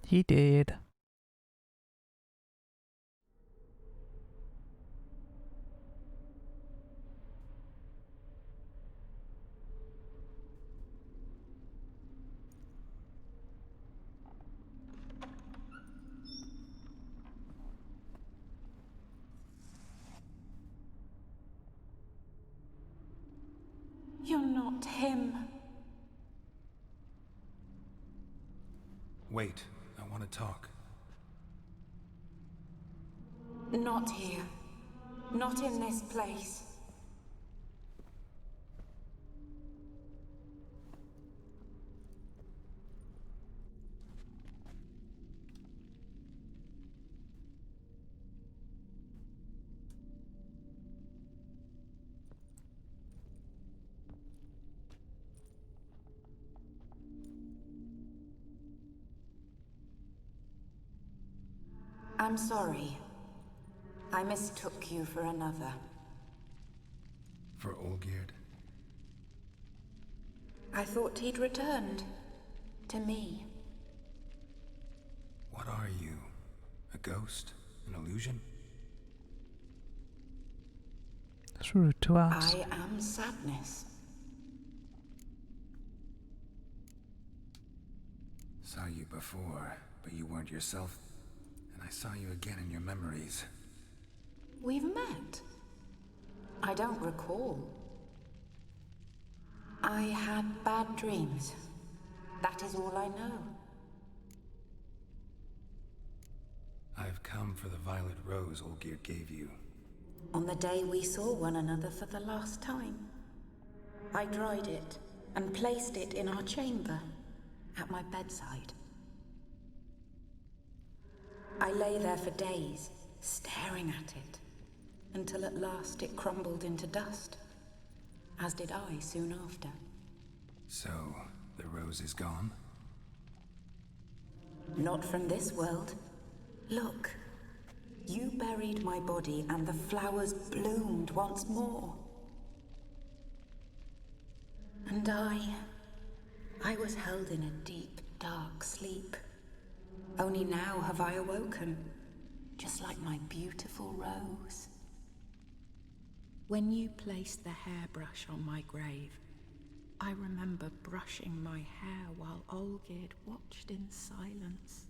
He did. You're not him. Wait, I want to talk. Not here. Not in this place. I'm sorry. I mistook you for another. For Olgierd? I thought he'd returned. To me. What are you? A ghost? An illusion? That's rude to ask. I am sadness. Saw you before, but you weren't yourself. And I saw you again in your memories. We've met. I don't recall. I had bad dreams. That is all I know. I've come for the violet rose Olgierd gave you. On the day we saw one another for the last time, I dried it and placed it in our chamber, at my bedside. I lay there for days, staring at it, until at last it crumbled into dust, as did I soon after. So, the rose is gone? Not from this world. Look, you buried my body and the flowers bloomed once more. And I was held in a deep, dark sleep. Only now have I awoken, just like my beautiful rose. When you placed the hairbrush on my grave, I remember brushing my hair while Olgierd watched in silence.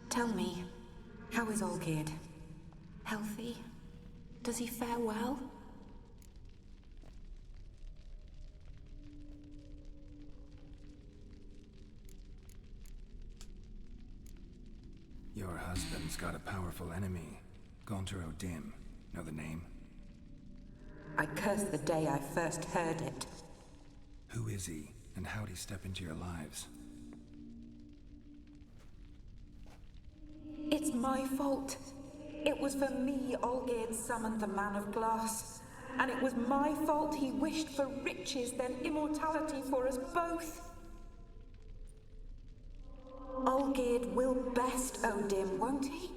Tell me, how is Olgierd? Healthy? Does he fare well? Your husband's got a powerful enemy. Gaunter O'Dim. Know the name? I curse the day I first heard it. Who is he, and how'd he step into your lives? It's my fault. It was for me Olgierd summoned the Man of Glass. And it was my fault he wished for riches, then immortality for us both. Olgierd will best O'Dim, won't he?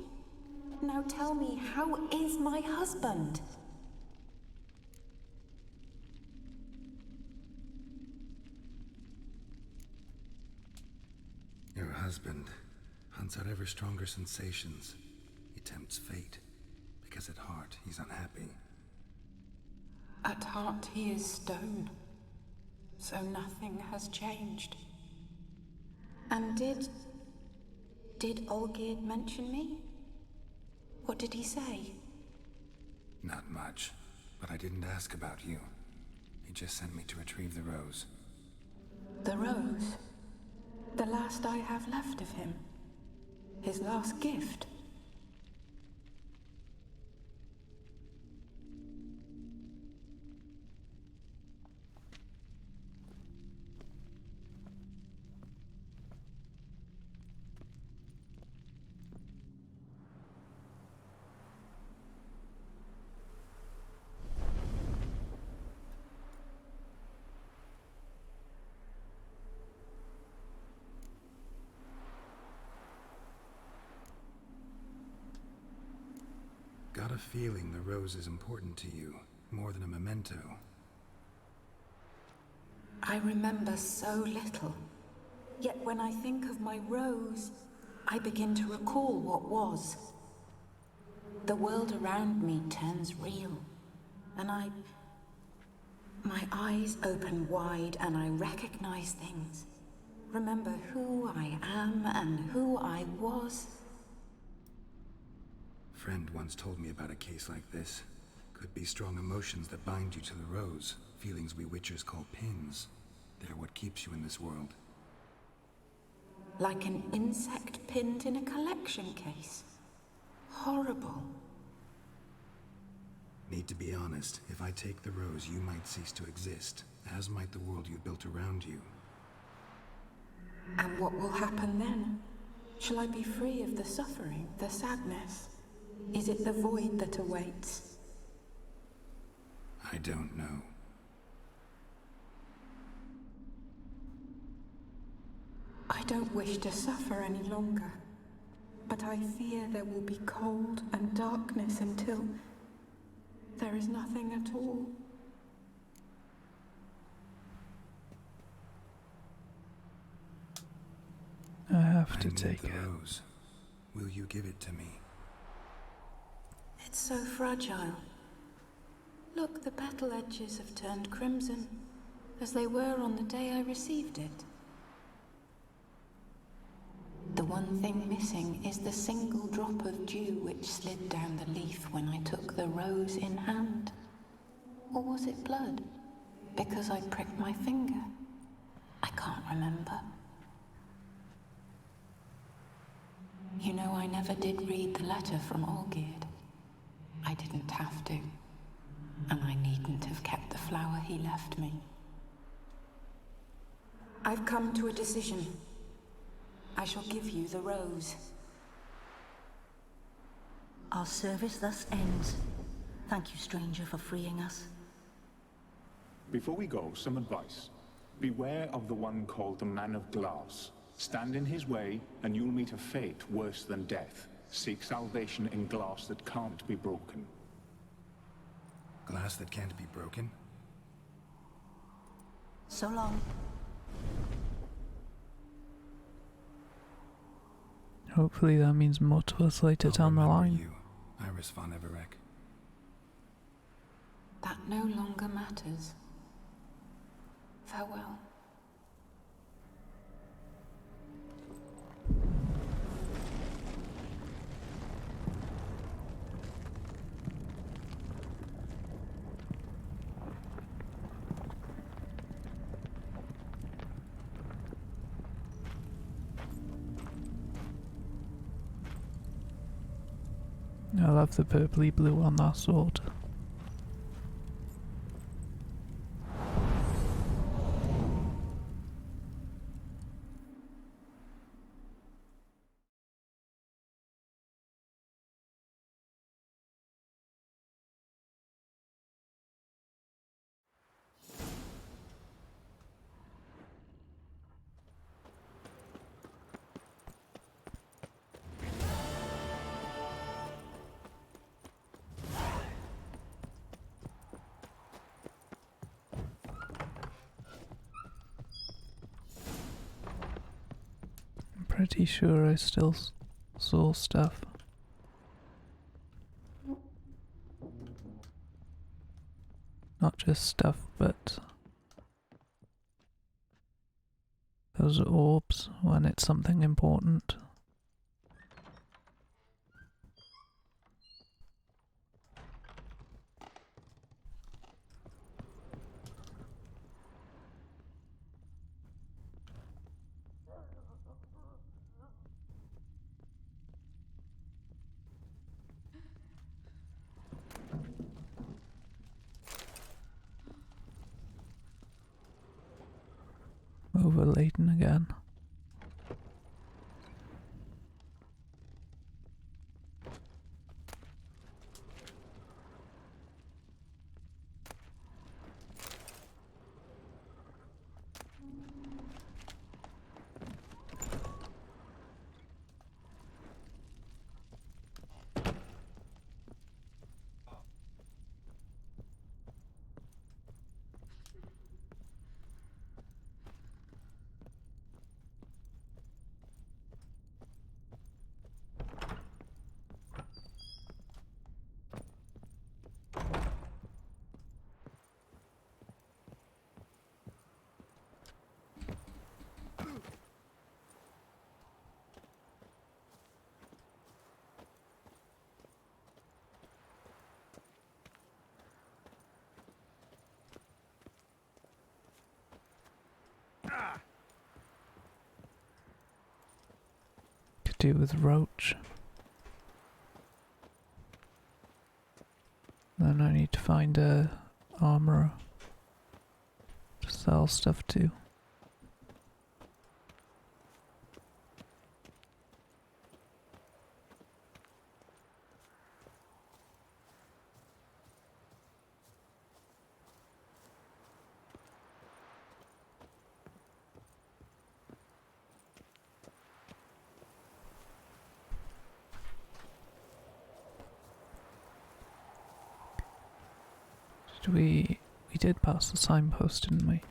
Now tell me, how is my husband? Your husband hunts out ever stronger sensations. He tempts fate, because at heart he's unhappy. At heart he is stone, so nothing has changed. And did Olgierd mention me? What did he say? Not much, but I didn't ask about you. He just sent me to retrieve the rose. The rose? The last I have left of him? His last gift? Got a feeling the rose is important to you, more than a memento. I remember so little. Yet when I think of my rose, I begin to recall what was. The world around me turns real, and my eyes open wide and I recognize things. Remember who I am and who I was. Friend once told me about a case like this. Could be strong emotions that bind you to the rose. Feelings we witchers call pins. They're what keeps you in this world. Like an insect pinned in a collection case. Horrible. Need to be honest. If I take the rose, you might cease to exist, as might the world you built around you. And what will happen then? Shall I be free of the suffering, the sadness? Is it the void that awaits? I don't know. I don't wish to suffer any longer. But I fear there will be cold and darkness until there is nothing at all. I have to I need take the it. rose. Will you give it to me? It's so fragile. Look, the petal edges have turned crimson, as they were on the day I received it. The one thing missing is the single drop of dew which slid down the leaf when I took the rose in hand. Or was it blood? Because I pricked my finger. I can't remember. You know, I never did read the letter from Olgierd. I didn't have to. And I needn't have kept the flower he left me. I've come to a decision. I shall give you the rose. Our service thus ends. Thank you, stranger, for freeing us. Before we go, some advice. Beware of the one called the Man of Glass. Stand in his way, and you'll meet a fate worse than death. Seek salvation in glass that can't be broken. Glass that can't be broken? So long. Hopefully that means more to us later down the line. You, Iris von Everec. That no longer matters. Farewell. I love the purpley blue on that sword. Pretty sure I still saw stuff. Not just stuff, but those orbs when it's something important. Overladen again. Could do with Roach. Then I need to find a armorer to sell stuff to. We did pass the signpost, didn't we?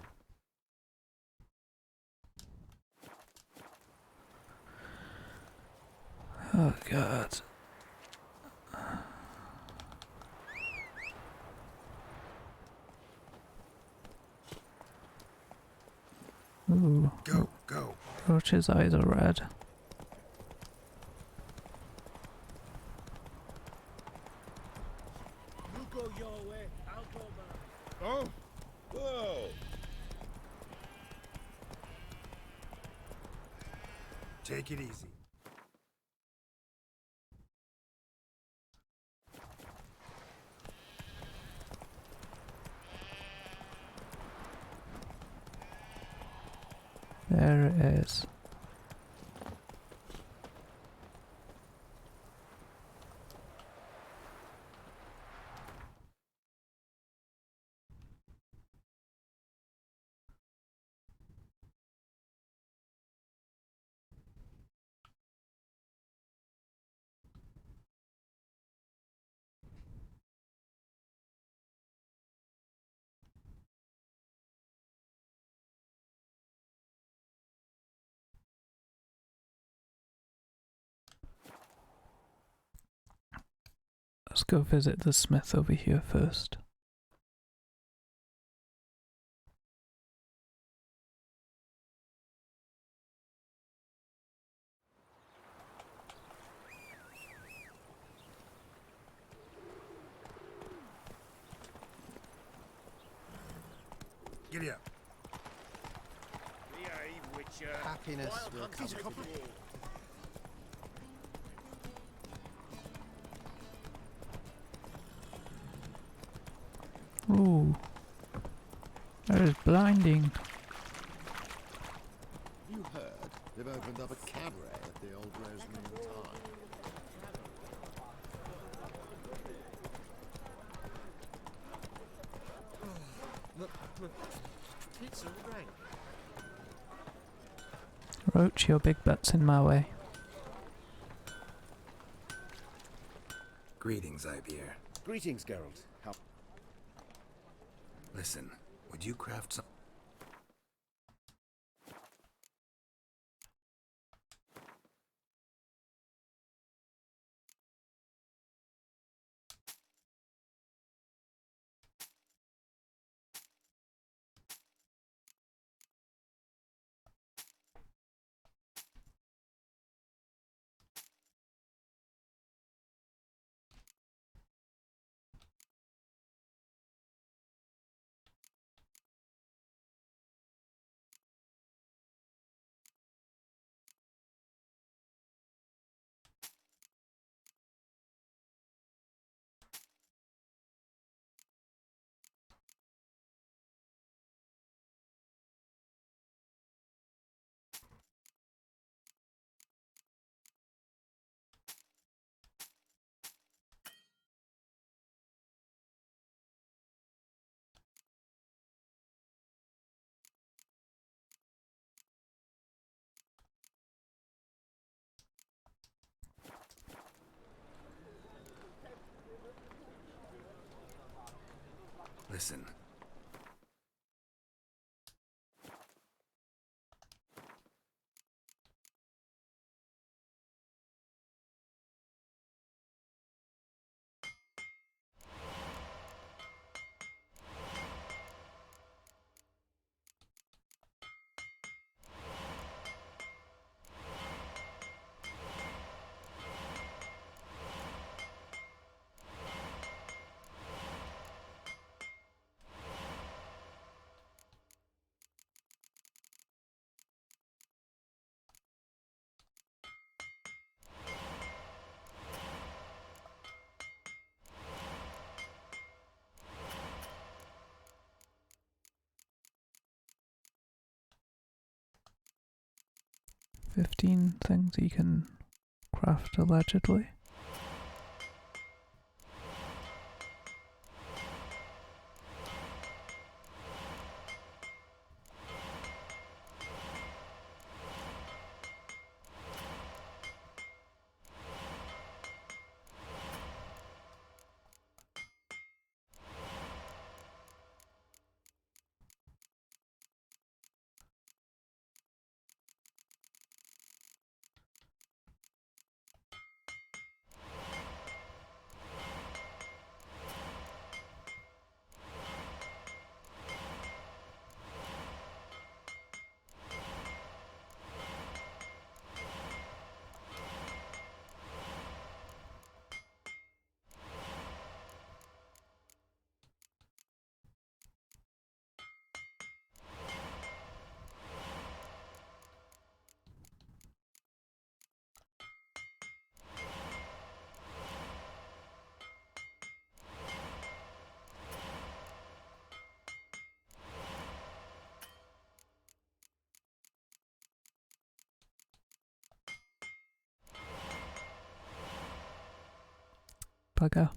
Oh god. Ooh. Go. Roach's eyes are red. You go your way, I'll go mine. Oh? Whoa! Take it easy. There it is. Let's go visit the smith over here first. Giddy up. Happiness will come to you. Ooh. That is blinding. You heard? They've opened up a cabaret at the old Rosemary Time. It's a rank. Roach, your big butt's in my way. Greetings, Ibeer. Greetings, Geralt. How? Listen, would you craft some... Listen. "15 things you can craft allegedly." I go.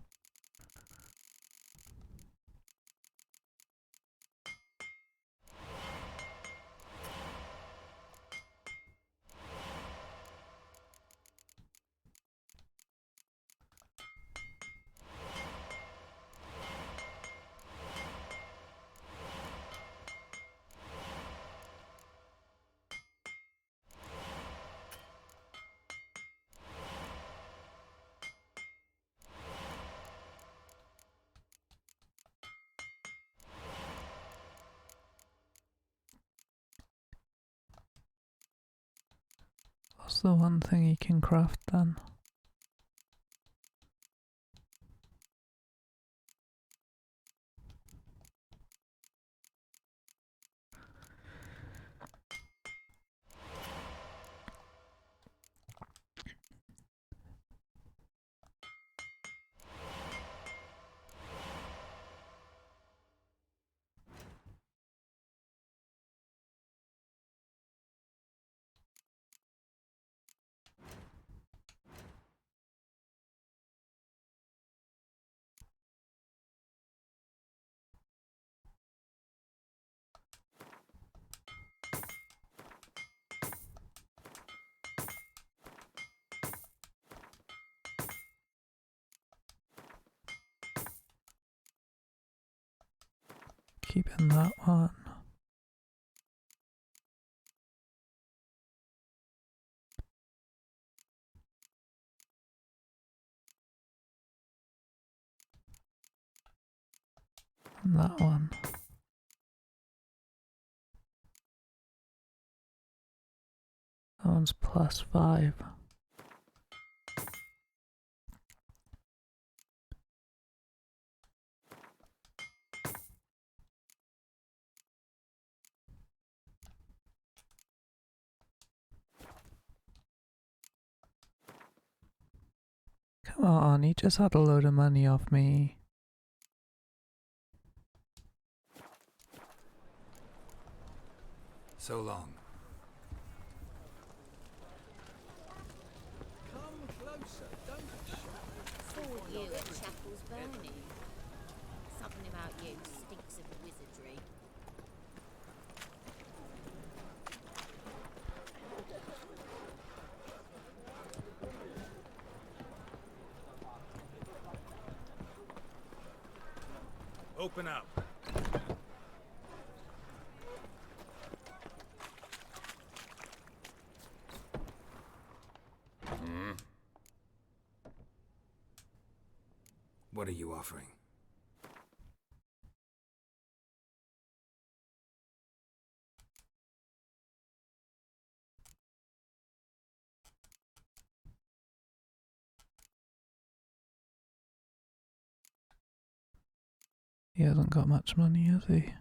What's the one thing he can craft then? Keeping that one. And that one. That one's +5. Come on, he just had a load of money off me. So long. Come closer, don't be shy. Saw you at Chapel's Burning. Something about you stinks of wizardry. Open up. What are you offering? He hasn't got much money, has he?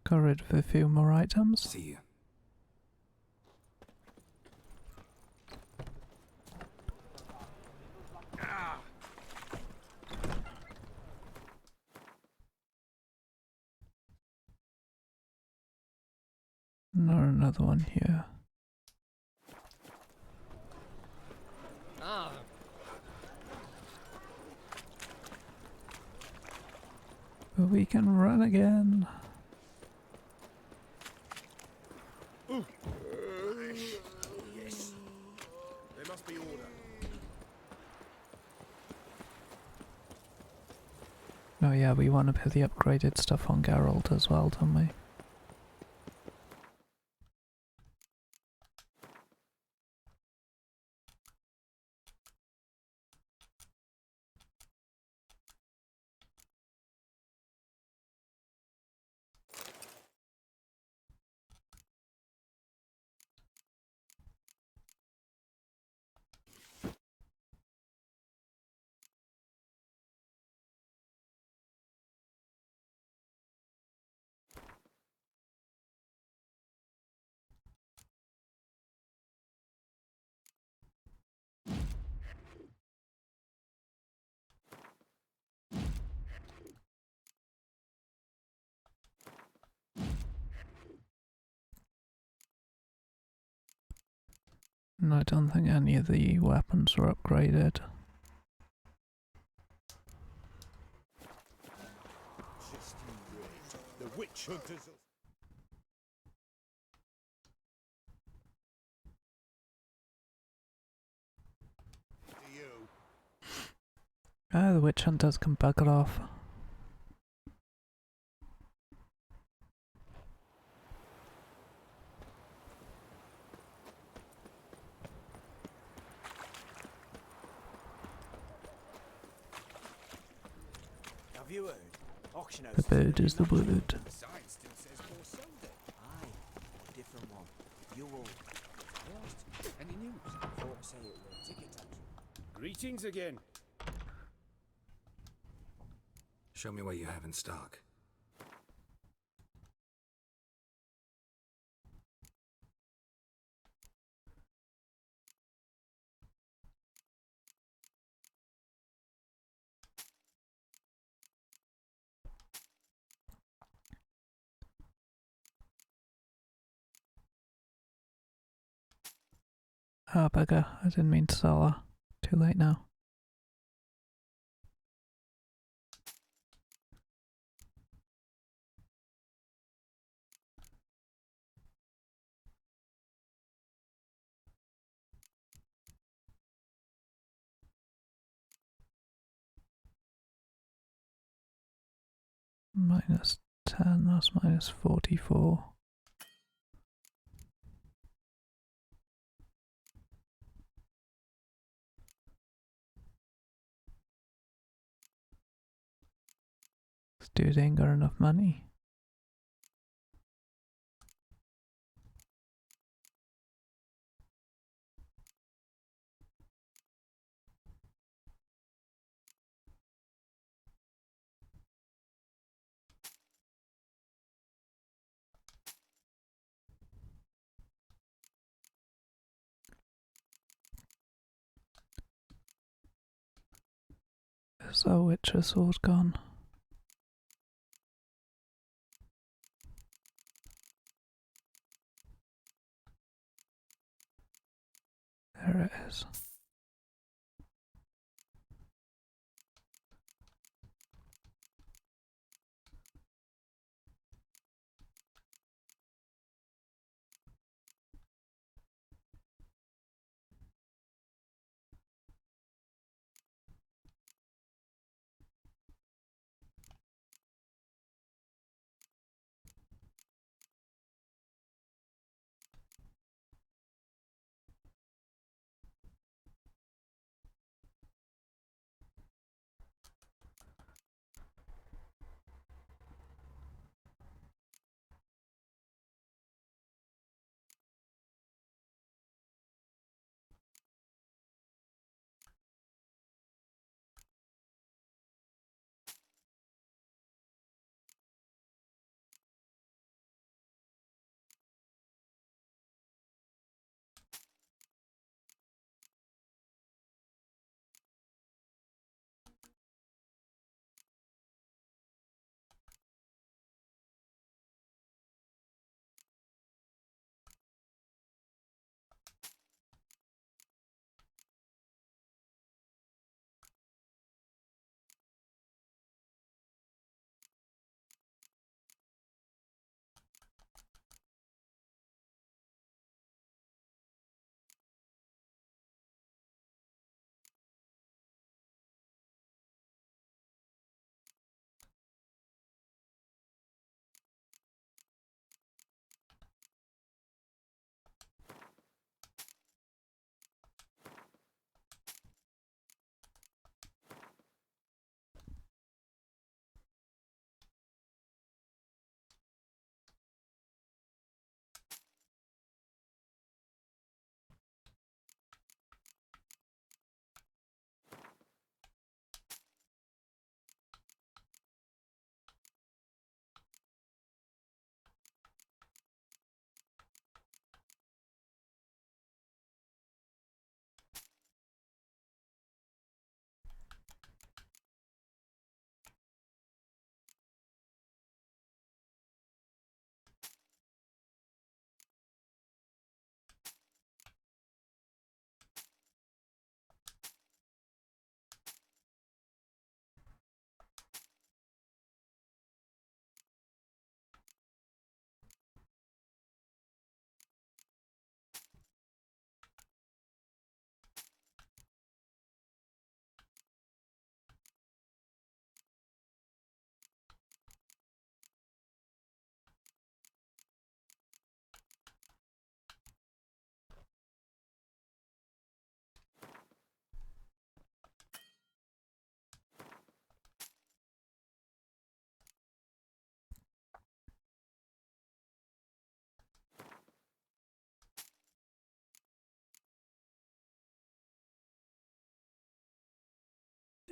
Got rid of a few more items. See you. Another one here. We can run again. Yes. There must be order. Oh yeah, we want to put the upgraded stuff on Geralt as well, don't we? And I don't think any of the weapons were upgraded. The witch hunters. Ah, the witch hunters can bugger off. Have you heard? Auction house The bird is the word. The sign still says for Sunday. Aye, a different one. You all. What? Any news? Thought I say it were ticket tax. Greetings again. Show me what you have in stock. Ah, bugger. I didn't mean to sell her. Too late now. Minus 10, that's minus 44. This dude ain't got enough money. Is our Witcher sword gone? There it is.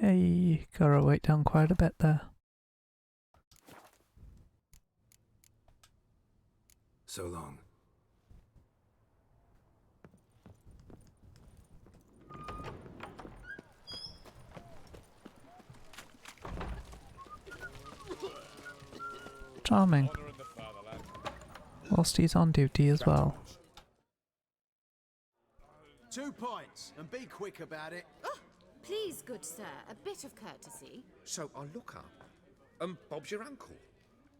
Hey, gotta wait down quite a bit there. So long. Charming. Whilst he's on duty as well. 2 points, and be quick about it. Oh, please, good sir, a bit of courtesy. So I look up, and Bob's your uncle.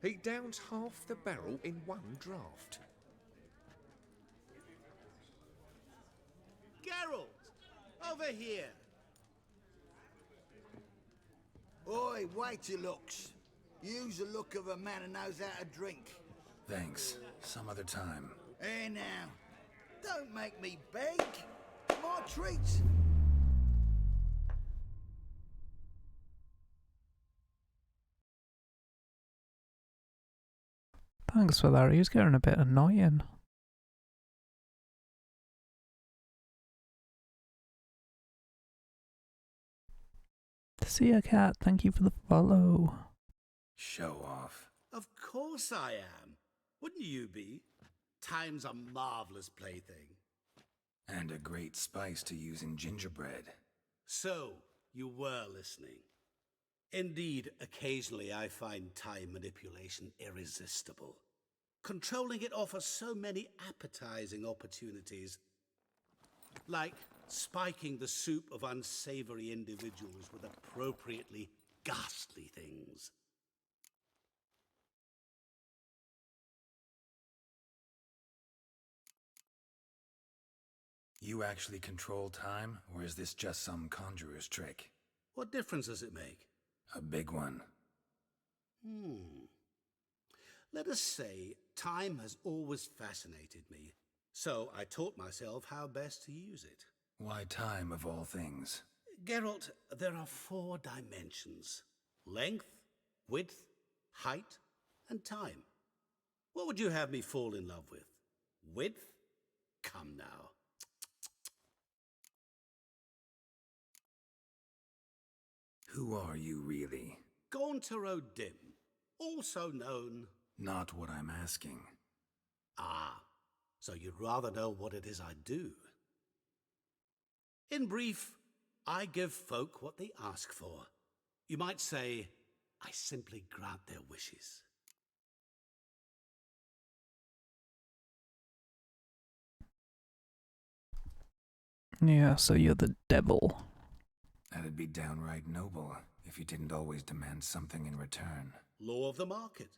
He downs half the barrel in one draught. Geralt, over here. Oi, wait your looks. Use the look of a man who knows how to drink. Thanks. Some other time. Here now. Don't make me beg. My treats. Thanks for that, he's getting a bit annoying. See ya, cat, thank you for the follow. Show off. Of course I am. Wouldn't you be? Time's a marvelous plaything. And a great spice to use in gingerbread. So, you were listening. Indeed, occasionally I find time manipulation irresistible. Controlling it offers so many appetizing opportunities. Like spiking the soup of unsavory individuals with appropriately ghastly things. You actually control time, or is this just some conjurer's trick? What difference does it make? A big one. Let us say time has always fascinated me, so I taught myself how best to use it. Why time, of all things? Geralt, there are 4 dimensions. Length, width, height, and time. What would you have me fall in love with? Width? Come now. Who are you, really? Gauntero Dim, also known... Not what I'm asking. Ah, so you'd rather know what it is I do. In brief, I give folk what they ask for. You might say, I simply grant their wishes. Yeah, so you're the devil. That'd be downright noble if you didn't always demand something in return. Law of the market.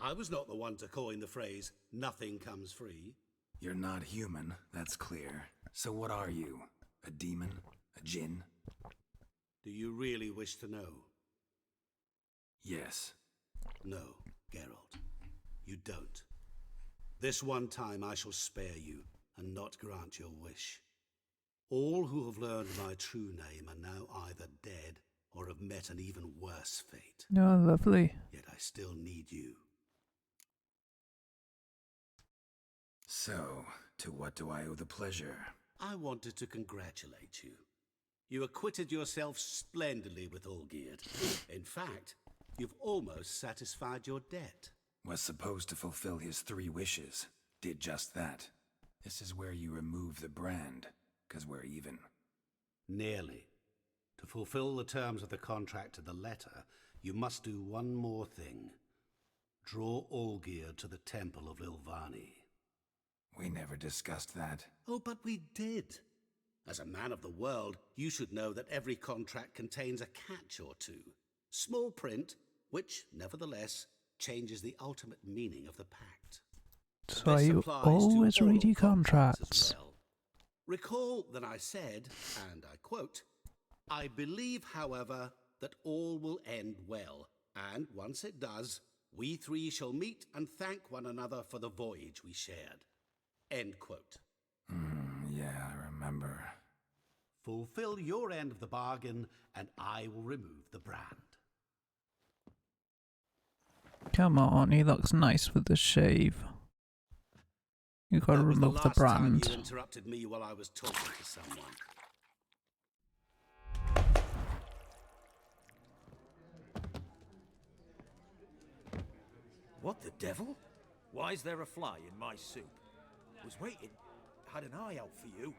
I was not the one to coin the phrase, nothing comes free. You're not human, that's clear. So what are you? A demon? A djinn? Do you really wish to know? Yes. No, Geralt. You don't. This one time I shall spare you and not grant your wish. All who have learned my true name are now either dead or have met an even worse fate. Oh, lovely. Yet I still need you. So, to what do I owe the pleasure? I wanted to congratulate you. You acquitted yourself splendidly with Olgierd. In fact, you've almost satisfied your debt. Was supposed to fulfill his 3 wishes. Did just that. This is where you remove the brand, 'cause we're even. Nearly. To fulfill the terms of the contract to the letter, you must do one more thing. Draw Olgierd to the Temple of Lilvani. We never discussed that. Oh, but we did. As a man of the world, you should know that every contract contains a catch or two. Small print, which, nevertheless, changes the ultimate meaning of the pact. So you always read your contracts. Well. Recall that I said, and I quote, I believe, however, that all will end well, and once it does, we 3 shall meet and thank one another for the voyage we shared. End quote. Yeah, I remember. Fulfill your end of the bargain, and I will remove the brand. Come on, he looks nice with the shave. You gotta remove the brand. Time you interrupted me while I was talking to someone. What the devil? Why is there a fly in my soup? Was waiting. Had an eye out for you.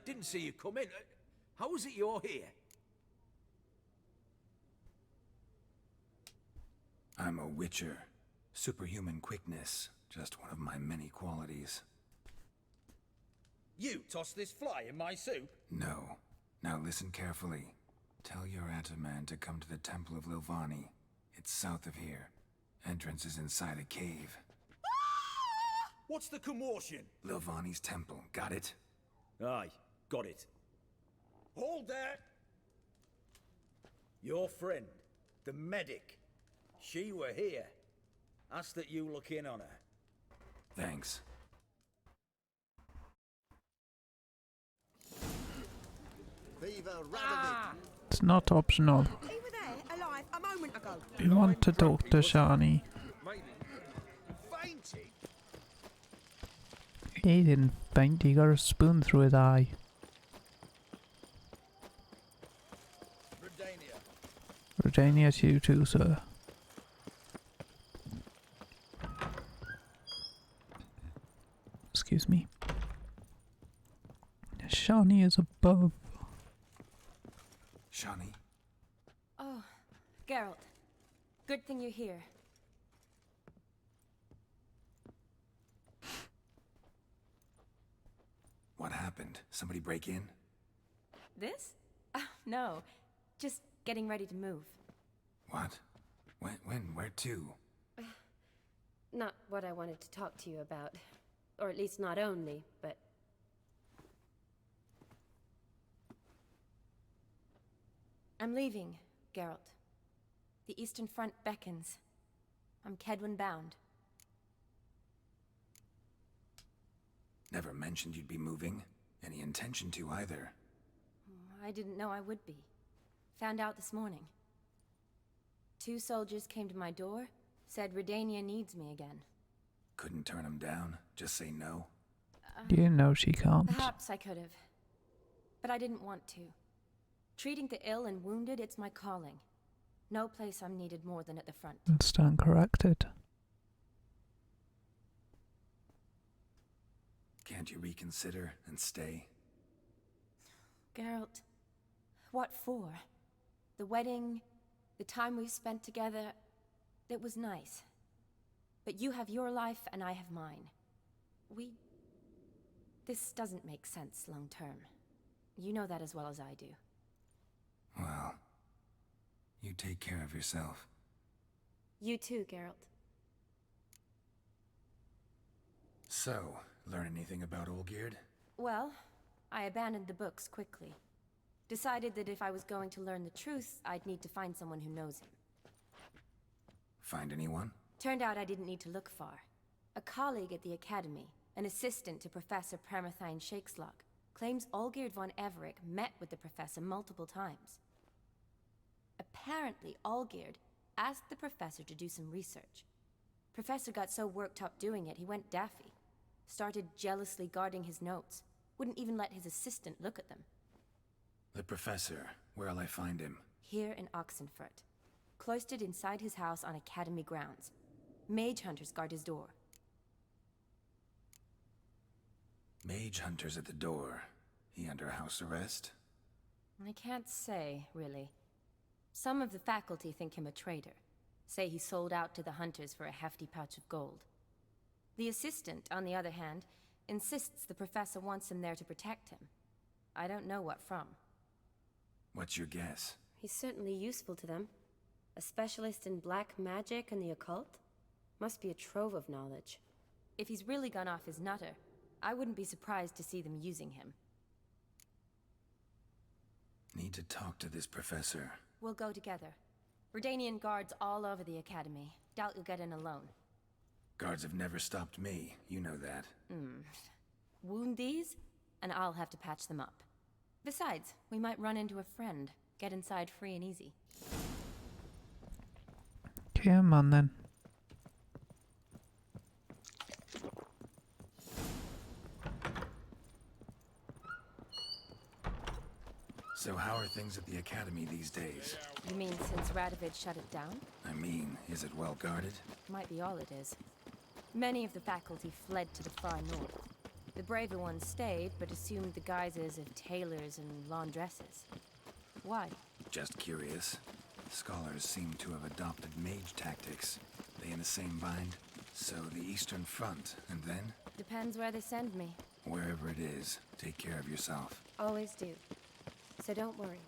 Didn't see you come in. How is it you're here? I'm a witcher. Superhuman quickness. Just one of my many qualities. You tossed this fly in my soup? No. Now listen carefully. Tell your Ataman to come to the Temple of Lilvani. It's south of here. Entrance is inside a cave. What's the commotion? Lilvani's temple, got it? Aye, got it. Hold there! Your friend, the medic. She were here. Ask that you look in on her. Thanks. Viva Radovid! It's not optional. He were there, alive, a moment ago. You want to talk to Shani. Fainting? He didn't faint, he got a spoon through his eye. Rodania to you too, sir. Excuse me. Shani is above. Shani? Oh, Geralt. Good thing you're here. What happened? Somebody break in? This? No. Just getting ready to move. What? When? Where to? Not what I wanted to talk to you about. Or at least not only, but... I'm leaving, Geralt. The Eastern Front beckons. I'm Kedwin bound. Never mentioned you'd be moving. Any intention to either. I didn't know I would be. Found out this morning. 2 soldiers came to my door, said Redania needs me again. Couldn't turn him down? Just say no? You know she can't. Perhaps I could have. But I didn't want to. Treating the ill and wounded, it's my calling. No place I'm needed more than at the front. Stand corrected. Can't you reconsider and stay? Geralt, what for? The wedding, the time we've spent together, it was nice. But you have your life and I have mine. This doesn't make sense long term. You know that as well as I do. Well, you take care of yourself. You too, Geralt. So, learn anything about Olgierd? Well, I abandoned the books quickly. Decided that if I was going to learn the truth, I'd need to find someone who knows him. Find anyone? Turned out I didn't need to look far. A colleague at the Academy, an assistant to Professor Permathine Shakeslog, claims Olgierd von Everec met with the professor multiple times. Apparently, Olgierd asked the professor to do some research. Professor got so worked up doing it, he went daffy. Started jealously guarding his notes. Wouldn't even let his assistant look at them. The professor. Where'll I find him? Here in Oxenfurt. Cloistered inside his house on Academy grounds. Mage hunters guard his door. Mage hunters at the door. He under house arrest? I can't say, really. Some of the faculty think him a traitor. Say he sold out to the hunters for a hefty pouch of gold. The assistant, on the other hand, insists the professor wants him there to protect him. I don't know what from. What's your guess? He's certainly useful to them. A specialist in black magic and the occult? Must be a trove of knowledge. If he's really gone off his nutter, I wouldn't be surprised to see them using him. Need to talk to this professor. We'll go together. Redanian guards all over the Academy. Doubt you'll get in alone. Guards have never stopped me, you know that. Wound these, and I'll have to patch them up. Besides, we might run into a friend. Get inside free and easy. Come on then. So how are things at the Academy these days? You mean since Radovid shut it down? I mean, is it well guarded? Might be all it is. Many of the faculty fled to the far north. The braver ones stayed, but assumed the guises of tailors and laundresses. Why? Just curious. Scholars seem to have adopted mage tactics. They in the same bind? So the Eastern Front, and then? Depends where they send me. Wherever it is, take care of yourself. Always do. So don't worry.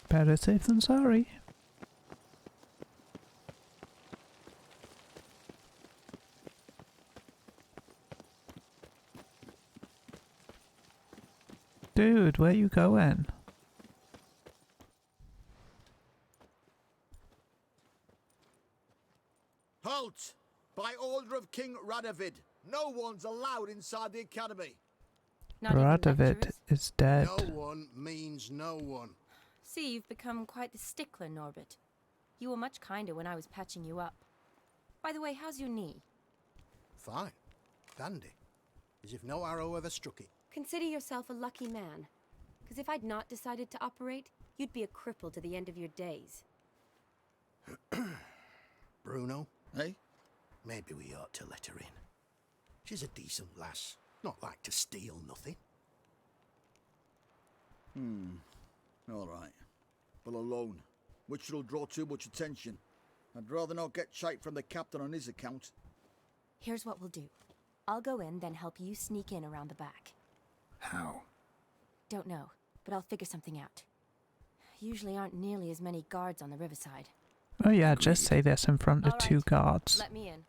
Better safe than sorry. Dude, where you going? Halt! By order of King Radovid, no one's allowed inside the Academy. Radovid is dead. No one means no one. See, you've become quite the stickler, Norbert. You were much kinder when I was patching you up. By the way, how's your knee? Fine. Dandy. As if no arrow ever struck it. Consider yourself a lucky man. Because if I'd not decided to operate, you'd be a cripple to the end of your days. Bruno, eh? Maybe we ought to let her in. She's a decent lass. Not like to steal nothing. All right. But alone, which will draw too much attention. I'd rather not get shite from the captain on his account. Here's what we'll do. I'll go in, then help you sneak in around the back. How? Don't know, but I'll figure something out. Usually aren't nearly as many guards on the riverside. Oh yeah, just say this in front of two guards. Let me in.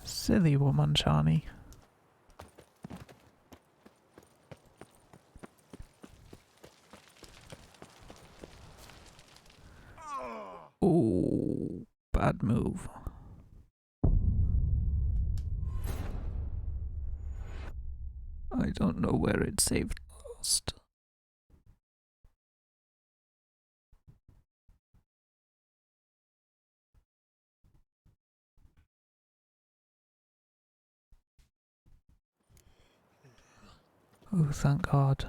Silly woman, Shani. Ooh, bad move. I don't know where it saved last. Oh, thank God.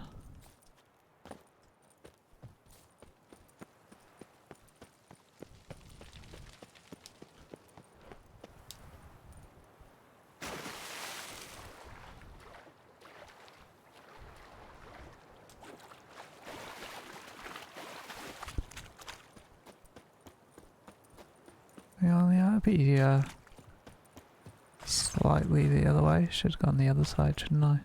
Yeah, be slightly the other way. Should have gone the other side, shouldn't I?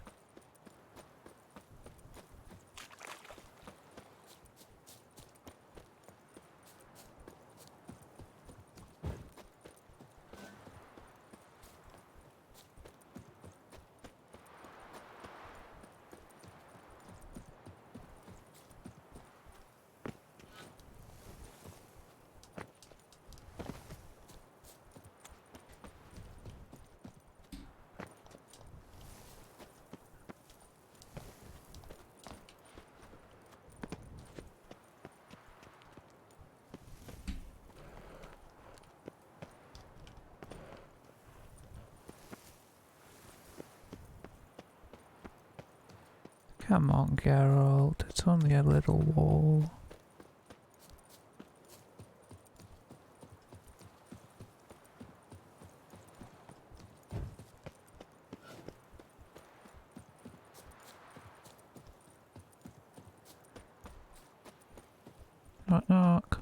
Come on, Geralt, it's only a little wall. Knock knock.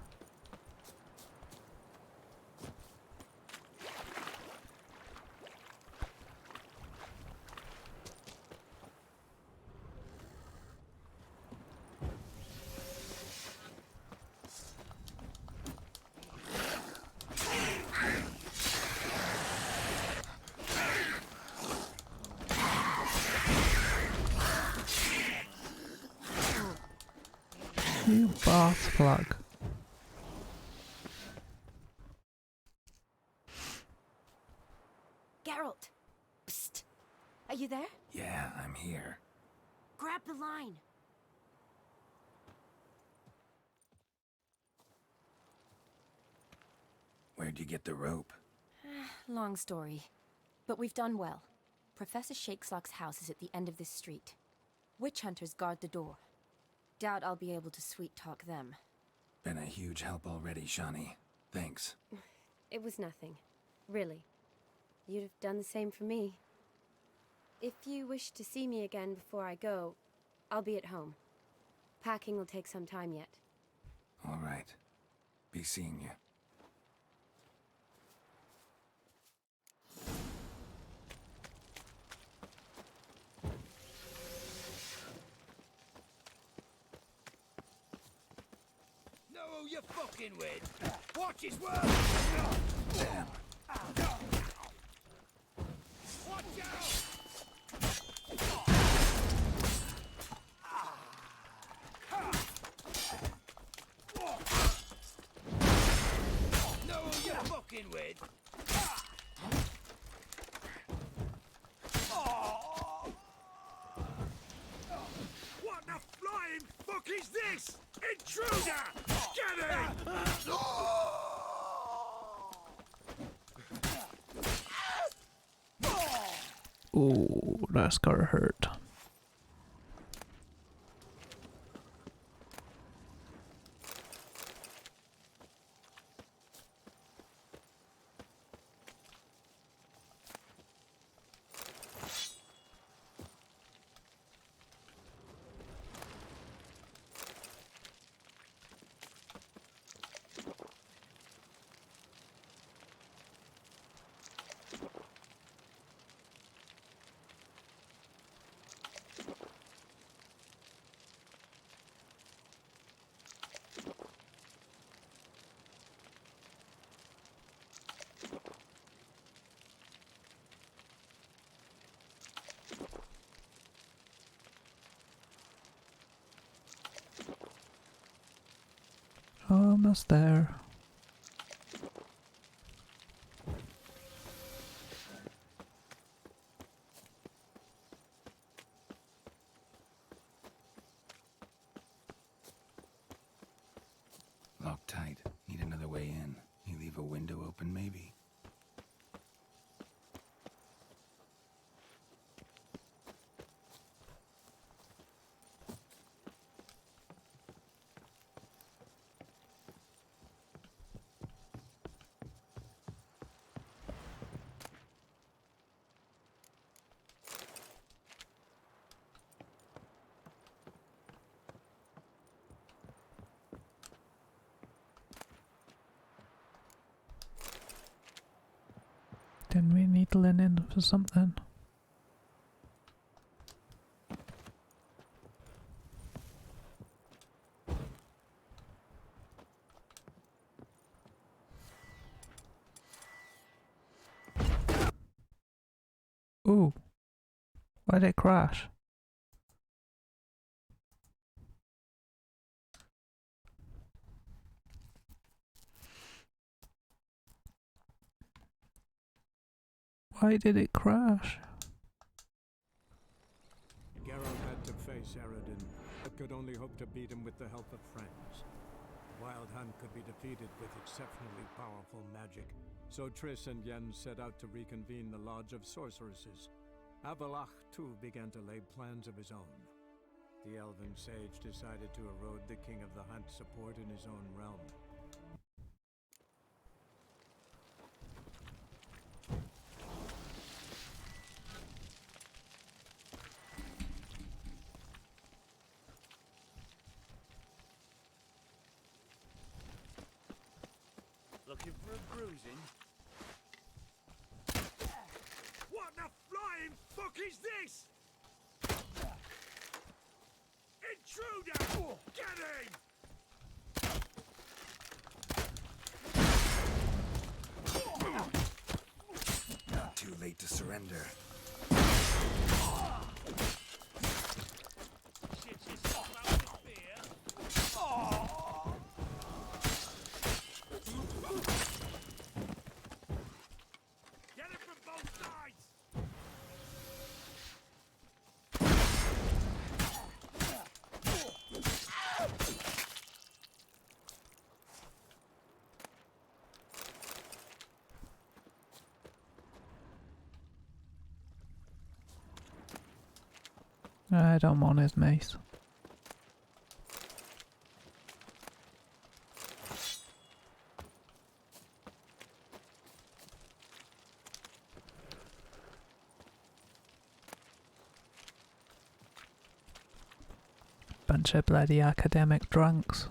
You bath plug. Geralt! Psst! Are you there? Yeah, I'm here. Grab the line! Where'd you get the rope? Long story. But we've done well. Professor Shakesock's house is at the end of this street. Witch hunters guard the door. Doubt I'll be able to sweet-talk them. Been a huge help already, Shani. Thanks. It was nothing. Really. You'd have done the same for me. If you wish to see me again before I go, I'll be at home. Packing will take some time yet. All right. Be seeing you. Know who you're fucking with. Watch his work. Damn. Watch out! Know who you're fucking with. What the flying fuck is this? Intruder! Get him! Ooh, that's gotta hurt. Almost there. Locked tight. Need another way in. You leave a window open, maybe? Didn't we need linen for something? Ooh. Why'd it crash? Why did it crash? Geralt had to face Eredin, but could only hope to beat him with the help of friends. The Wild Hunt could be defeated with exceptionally powerful magic, so Triss and Yen set out to reconvene the Lodge of Sorceresses. Avallac'h, too, began to lay plans of his own. The elven sage decided to erode the King of the Hunt's support in his own realm. Looking for a bruising? What the flying fuck is this? Intruder! Get him! Not too late to surrender. Shit yourself out with fear. Get it from both sides! I don't want his mace. Bunch of bloody academic drunks.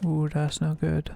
Ooh, that's no good.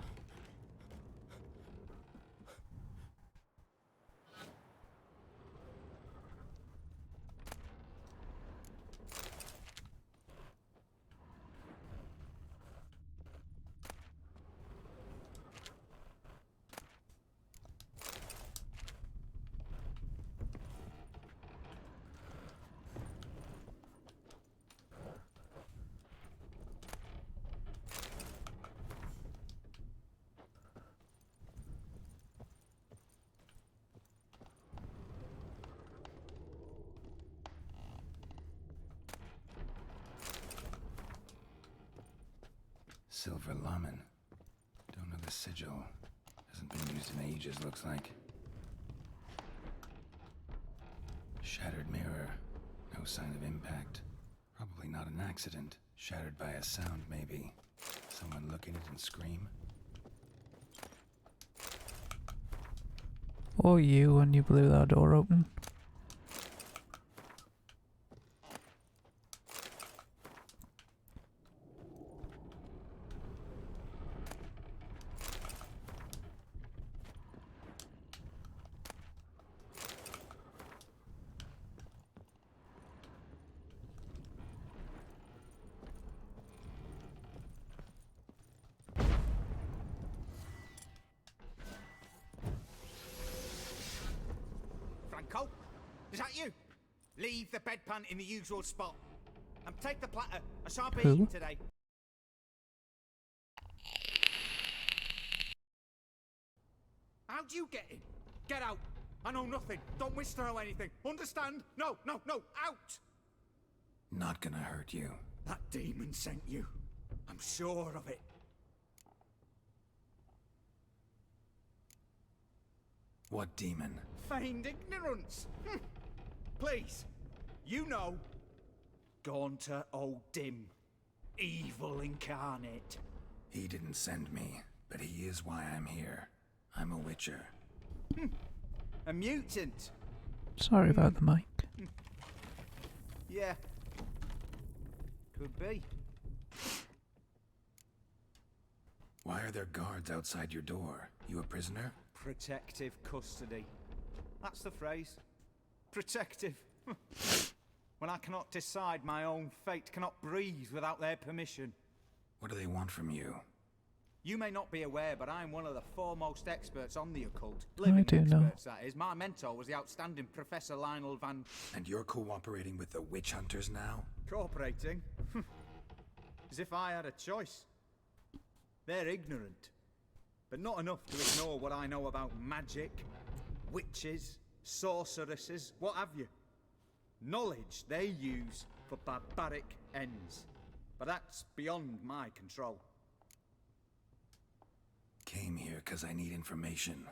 Silver Lamen. Don't know the sigil. Hasn't been used in ages, looks like. Shattered mirror. No sign of impact. Probably not an accident. Shattered by a sound, maybe. Someone look at it and scream. Or you when you blew that door open. Franco? Is that you? Leave the bedpan in the usual spot. And take the platter. I shan't be eating today. How'd you get in? Get out. I know nothing. Don't wish to know anything. Understand? No, no, no. Out! Not gonna hurt you. That demon sent you. I'm sure of it. What demon? Feigned ignorance. Please, you know. Gaunter O'Dim. Evil incarnate. He didn't send me, but he is why I'm here. I'm a witcher. A mutant. Sorry about the mic. Yeah. Could be. Why are there guards outside your door? You a prisoner? Protective custody. That's the phrase. Protective. When I cannot decide my own fate, cannot breathe without their permission. What do they want from you? You may not be aware, but I'm one of the foremost experts on the occult. I Living do know. experts, that is. My mentor was the outstanding Professor Lionel Van... And you're cooperating with the witch hunters now? Cooperating? As if I had a choice. They're ignorant, but not enough to ignore what I know about magic, witches, sorceresses, what have you. Knowledge they use for barbaric ends. But that's beyond my control. Came here because I need information.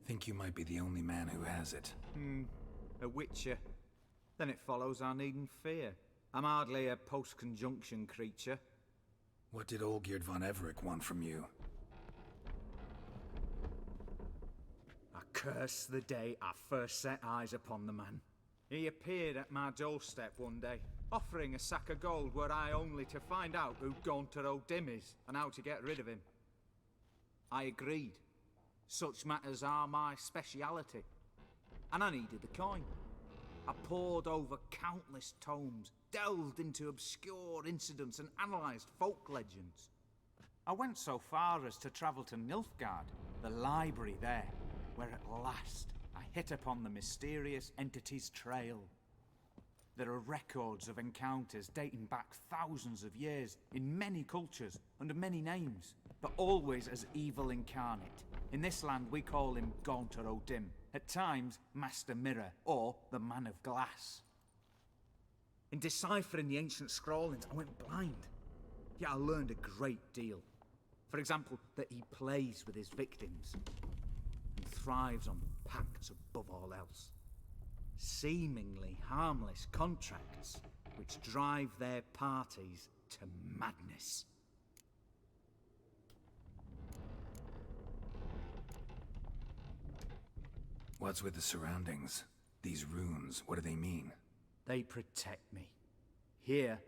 Think you might be the only man who has it. A witcher. Then it follows I needn't fear. I'm hardly a post-conjunction creature. What did Olgierd von Everec want from you? I curse the day I first set eyes upon the man. He appeared at my doorstep one day, offering a sack of gold were I only to find out who Gaunter O'Dim is and how to get rid of him. I agreed. Such matters are my speciality. And I needed the coin. I pored over countless tomes, delved into obscure incidents and analysed folk legends. I went so far as to travel to Nilfgaard, the library there, where at last I hit upon the mysterious entity's trail. There are records of encounters dating back thousands of years in many cultures under many names, but always as evil incarnate. In this land we call him Gaunter O'Dim, at times Master Mirror or the Man of Glass. In deciphering the ancient scrawlings I went blind, yet I learned a great deal. For example, that he plays with his victims and thrives on pacts above all else. Seemingly harmless contracts which drive their parties to madness. What's with the surroundings? These runes, what do they mean? They protect me. Here,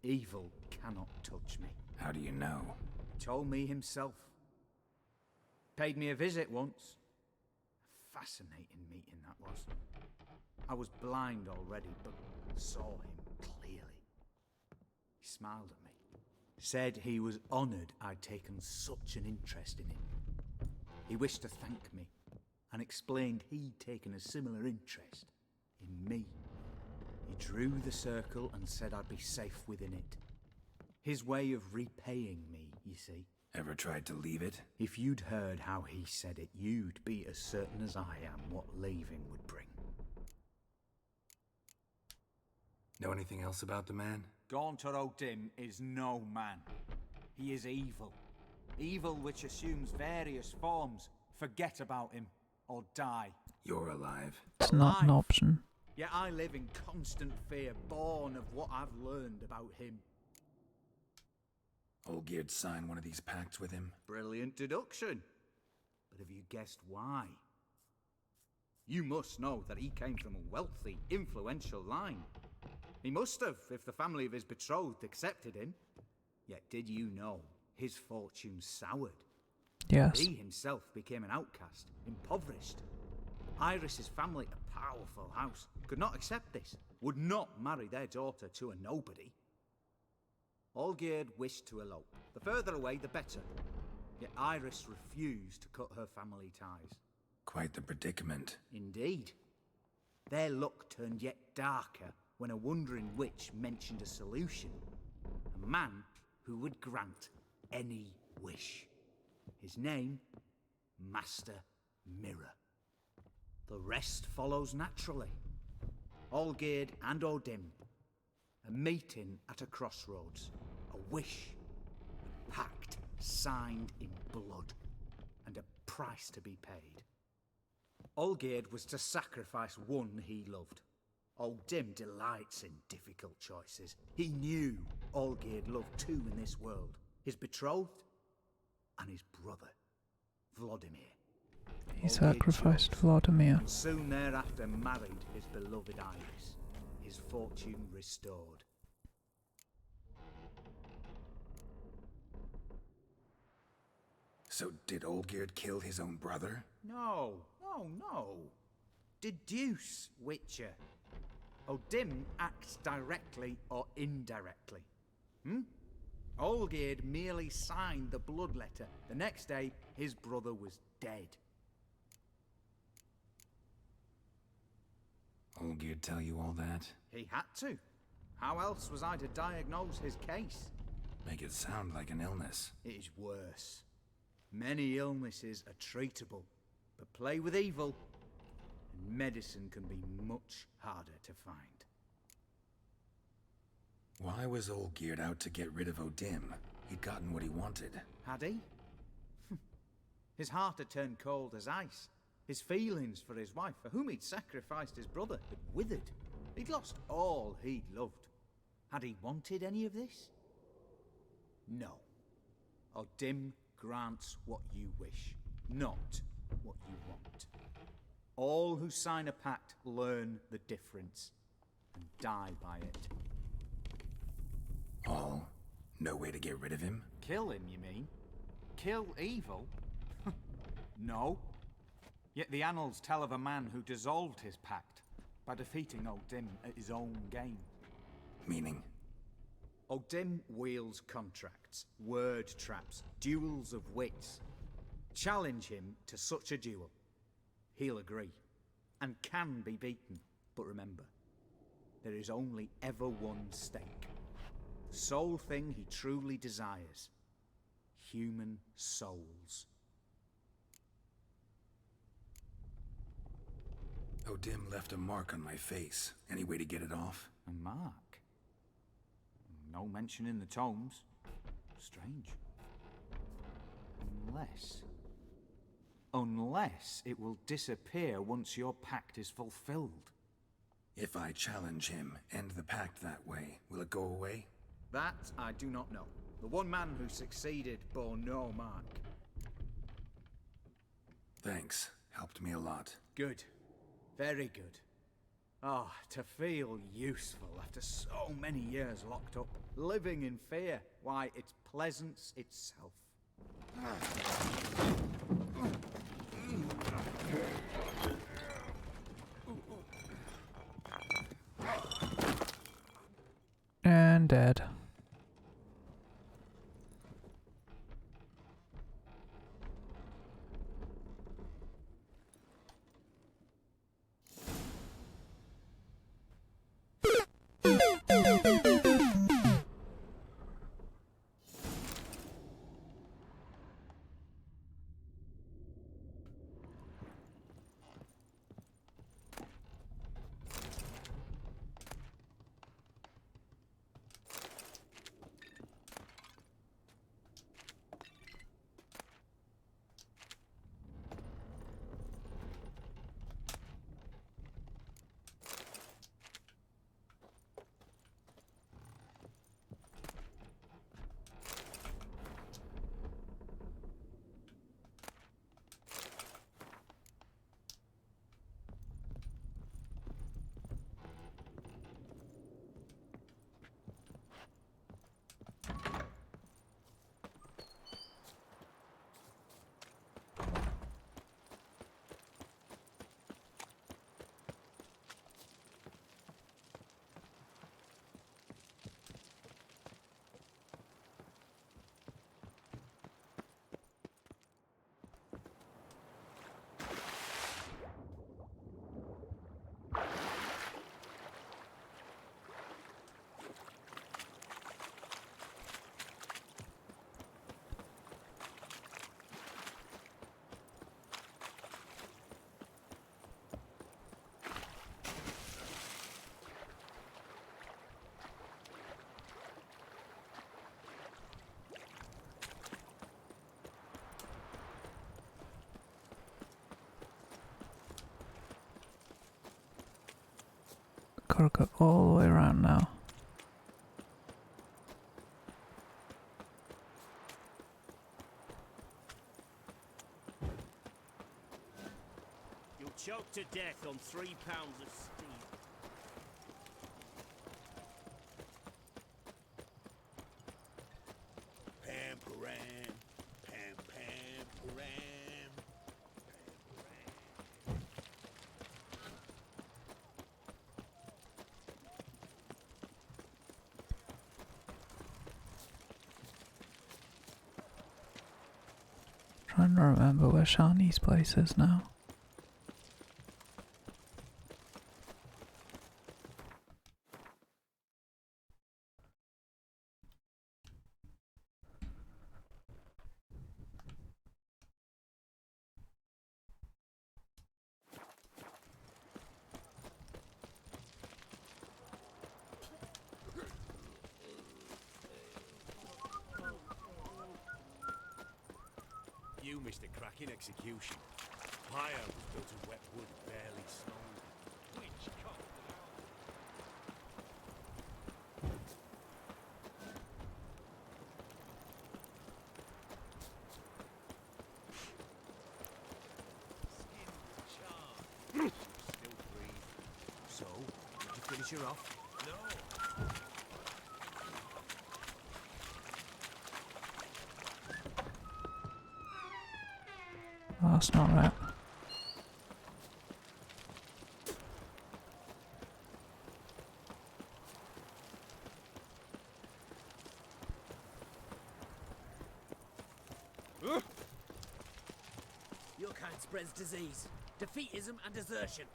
evil cannot touch me. How do you know? He told me himself. Paid me a visit once. A fascinating meeting that was. I was blind already, but saw him clearly. He smiled at me. Said he was honoured I'd taken such an interest in him. He wished to thank me, and explained he'd taken a similar interest in me. He drew the circle and said I'd be safe within it. His way of repaying me, you see. Ever tried to leave it? If you'd heard how he said it, you'd be as certain as I am what leaving would bring. Know anything else about the man? Gaunter O'Dim is no man. He is evil. Evil which assumes various forms. Forget about him, or die. You're alive. It's not an option. Yet I live in constant fear, born of what I've learned about him. Olgierd signed one of these pacts with him? Brilliant deduction. But have you guessed why? You must know that he came from a wealthy, influential line. He must have, if the family of his betrothed accepted him. Yet did you know his fortune soured? Yes. He himself became an outcast, impoverished. Iris's family, a powerful house, could not accept this, would not marry their daughter to a nobody. Olgierd wished to elope. The further away, the better. Yet Iris refused to cut her family ties. Quite the predicament. Indeed. Their luck turned yet darker when a wandering witch mentioned a solution. A man who would grant any wish. His name, Master Mirror. The rest follows naturally. Olgierd and O'Dim. A meeting at a crossroads. A wish. A pact signed in blood. And a price to be paid. Olgierd was to sacrifice one he loved. O'Dim delights in difficult choices. He knew Olgierd loved two in this world. His betrothed and his brother, Vladimir. He sacrificed Vladimir. And soon thereafter married his beloved Iris, his fortune restored. So did Olgierd kill his own brother? No. Deduce, Witcher. O'Dim acts directly or indirectly. Olgierd merely signed the blood letter. The next day, his brother was dead. Olgierd tell you all that? He had to. How else was I to diagnose his case? Make it sound like an illness. It is worse. Many illnesses are treatable, but play with evil, and medicine can be much harder to find. Why was Olgierd out to get rid of O'Dim? He'd gotten what he wanted. Had he? His heart had turned cold as ice. His feelings for his wife, for whom he'd sacrificed his brother, had withered. He'd lost all he'd loved. Had he wanted any of this? No. O'Dim grants what you wish, not what you want. All who sign a pact learn the difference and die by it. All? No way to get rid of him? Kill him, you mean? Kill evil? No. Yet the annals tell of a man who dissolved his pact by defeating O'Dim at his own game. Meaning? O'Dim wields contracts, word traps, duels of wits. Challenge him to such a duel. He'll agree, and can be beaten. But remember, there is only ever one stake. The sole thing he truly desires. Human souls. O'Dim left a mark on my face. Any way to get it off? A mark? No mention in the tomes. Strange. Unless it will disappear once your pact is fulfilled. If I challenge him, end the pact that way, will it go away? That I do not know. The one man who succeeded bore no mark. Thanks. Helped me a lot. Good. Very good. Ah, to feel useful after so many years locked up, living in fear. Why, it's pleasance itself. And dead. Gotta go all the way around now. You'll choke to death on 3 pounds of steel. Pam Param, Pam Pam Param. Trying to remember where Shani's place is now. You missed a cracking execution. Pyre was built of wet wood, barely stone. Which cock? Skin charred. Still breathe. So, did you finish her off? No. Oh, that's not right. Your kind spreads disease, defeatism, and desertion.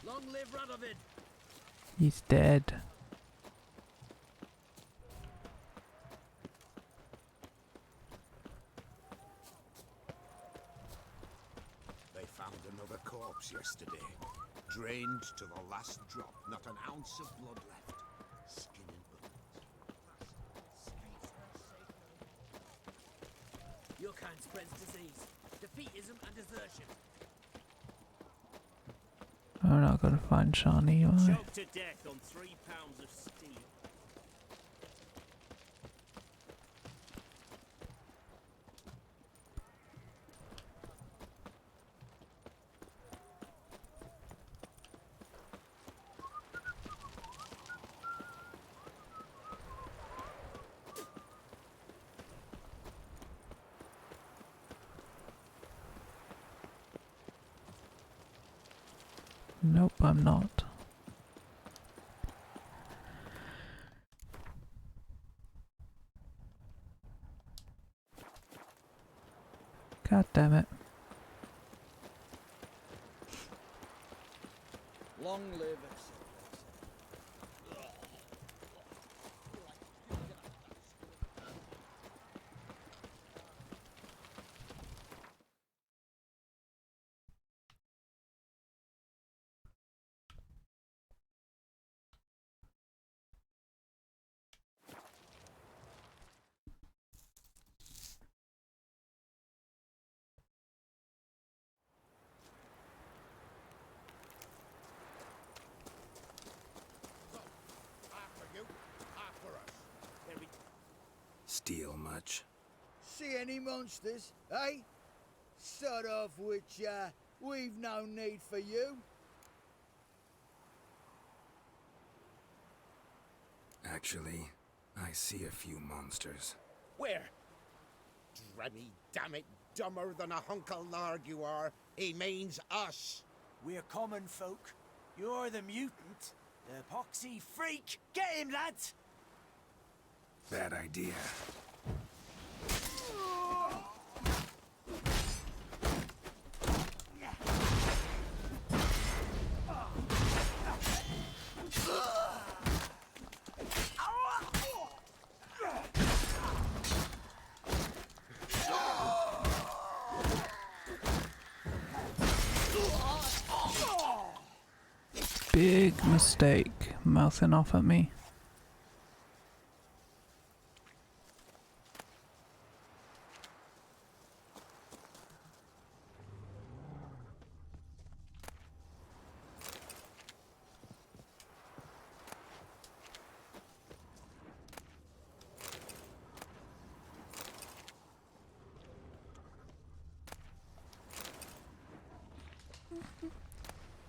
Long live Radovid! He's dead. They found another corpse yesterday. Drained to the last drop, not an ounce of blood left. Skin and bones. Your kind spreads disease, defeatism, and desertion. We're not gonna find Shani, are we? Choked to death on 3 pounds of steel. Nope, I'm not. God damn it. Long live Steal much? See any monsters, eh? Sort of which, we've no need for you. Actually, I see a few monsters. Where? Dremmy, damn it, dumber than a hunk of lard you are. He means us. We're common folk. You're the mutant, the poxy freak. Get him, lads! Bad idea. Big mistake, mouthing off at me.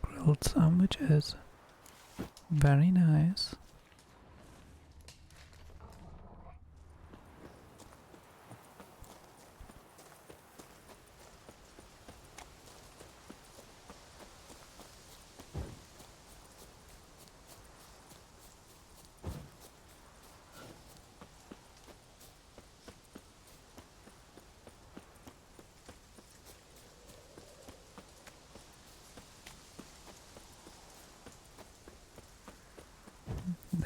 Grilled sandwiches. Very nice.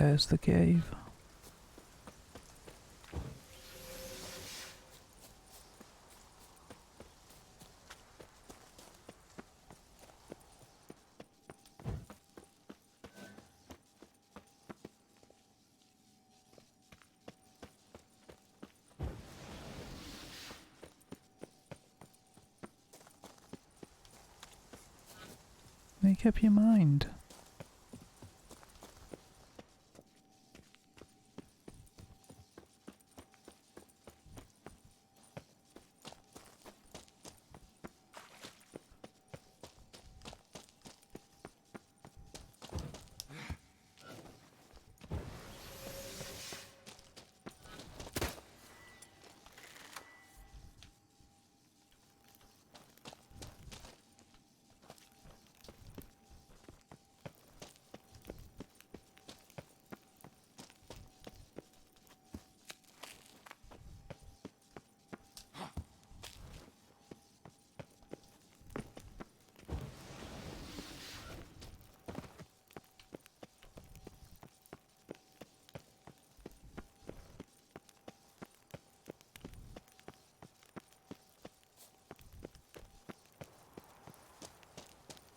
There's the cave. Make up your mind.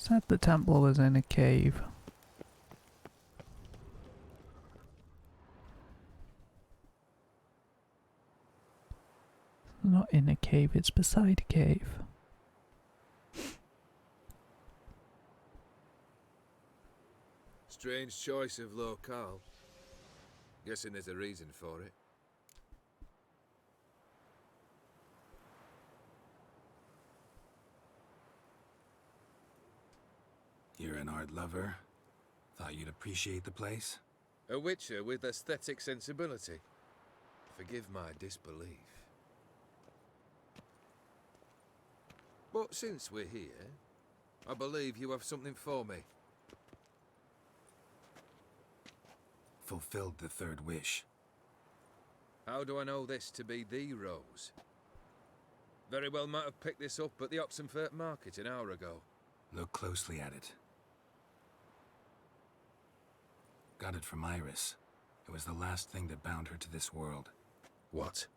Said the temple was in a cave. It's not in a cave, it's beside a cave. Strange choice of locale. Guessing there's a reason for it. You're an art lover. Thought you'd appreciate the place? A witcher with aesthetic sensibility. Forgive my disbelief. But since we're here, I believe you have something for me. Fulfilled the third wish. How do I know this to be the rose? Very well might have picked this up at the Oxenfurt market an hour ago. Look closely at it. Got it from Iris. It was the last thing that bound her to this world. What?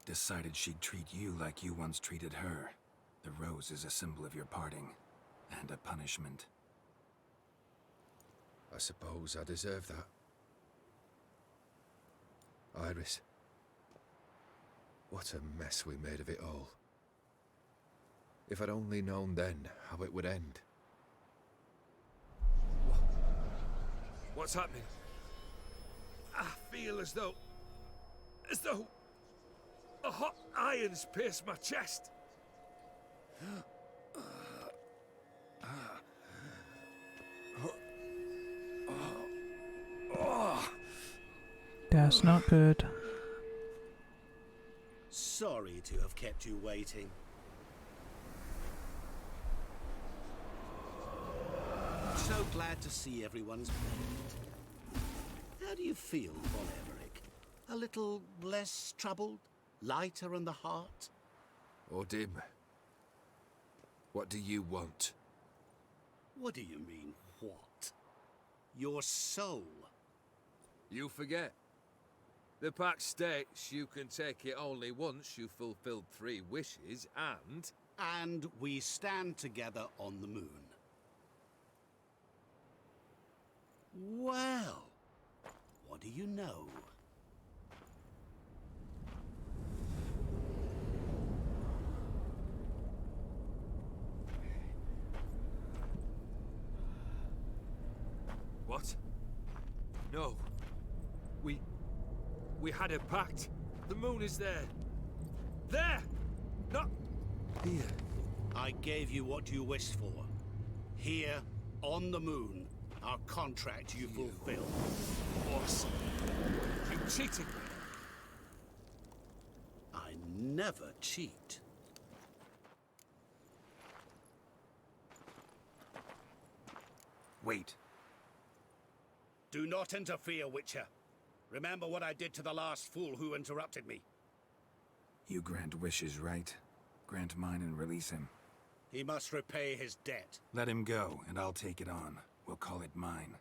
Decided she'd treat you like you once treated her. The rose is a symbol of your parting, and a punishment. I suppose I deserve that. Iris. What a mess we made of it all. If I'd only known then how it would end. What's happening? I feel as though a hot iron's pierced my chest. That's not good. Sorry to have kept you waiting. So glad to see everyone's made. How do you feel, Von Emmerich? A little less troubled? Lighter in the heart? Ordim, what do you want? What do you mean, what? Your soul. You forget. The pact states you can take it only once you've fulfilled 3 wishes, and... And we stand together on the moon. Well, what do you know? What? No. We had a pact. The moon is there. There! Not here. I gave you what you wished for. Here, on the moon, our contract you fulfilled. Awesome. You cheated me. I never cheat. Wait. Do not interfere, Witcher. Remember what I did to the last fool who interrupted me. You grant wishes, right? Grant mine and release him. He must repay his debt. Let him go, and I'll take it on. We'll call it mine.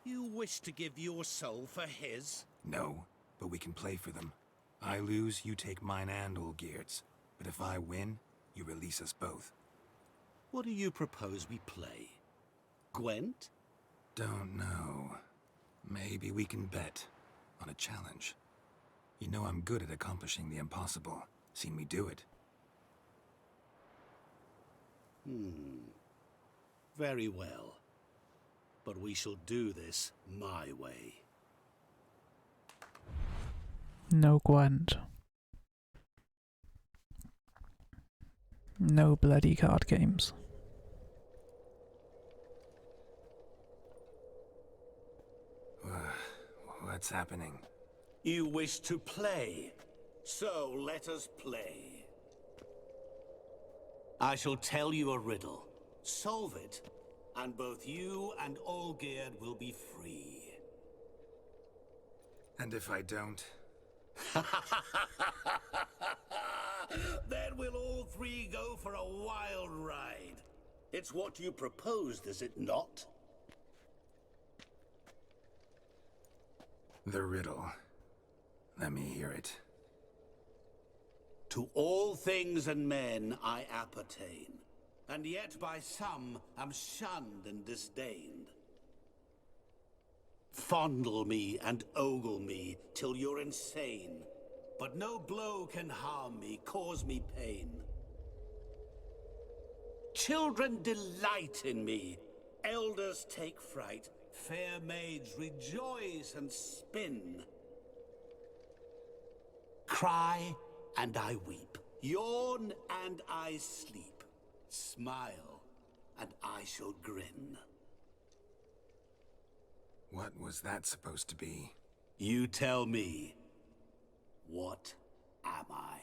You wish to give your soul for his? No, but we can play for them. I lose, you take mine and Olgierd's. But if I win, you release us both. What do you propose we play? Gwent? Don't know. Maybe we can bet on a challenge. You know I'm good at accomplishing the impossible. Seen me do it. Very well. But we shall do this my way. No Gwent. No bloody card games. What's happening? You wish to play, so let us play. I shall tell you a riddle. Solve it, and both you and Olgierd will be free. And if I don't? Then we'll all three go for a wild ride. It's what you proposed, is it not? The riddle. Let me hear it. To all things and men I appertain, and yet by some am shunned and disdained. Fondle me and ogle me till you're insane, but no blow can harm me, cause me pain. Children delight in me, elders take fright, fair maids rejoice and spin. Cry and I weep, yawn and I sleep, smile and I shall grin. What was that supposed to be? You tell me. What am I?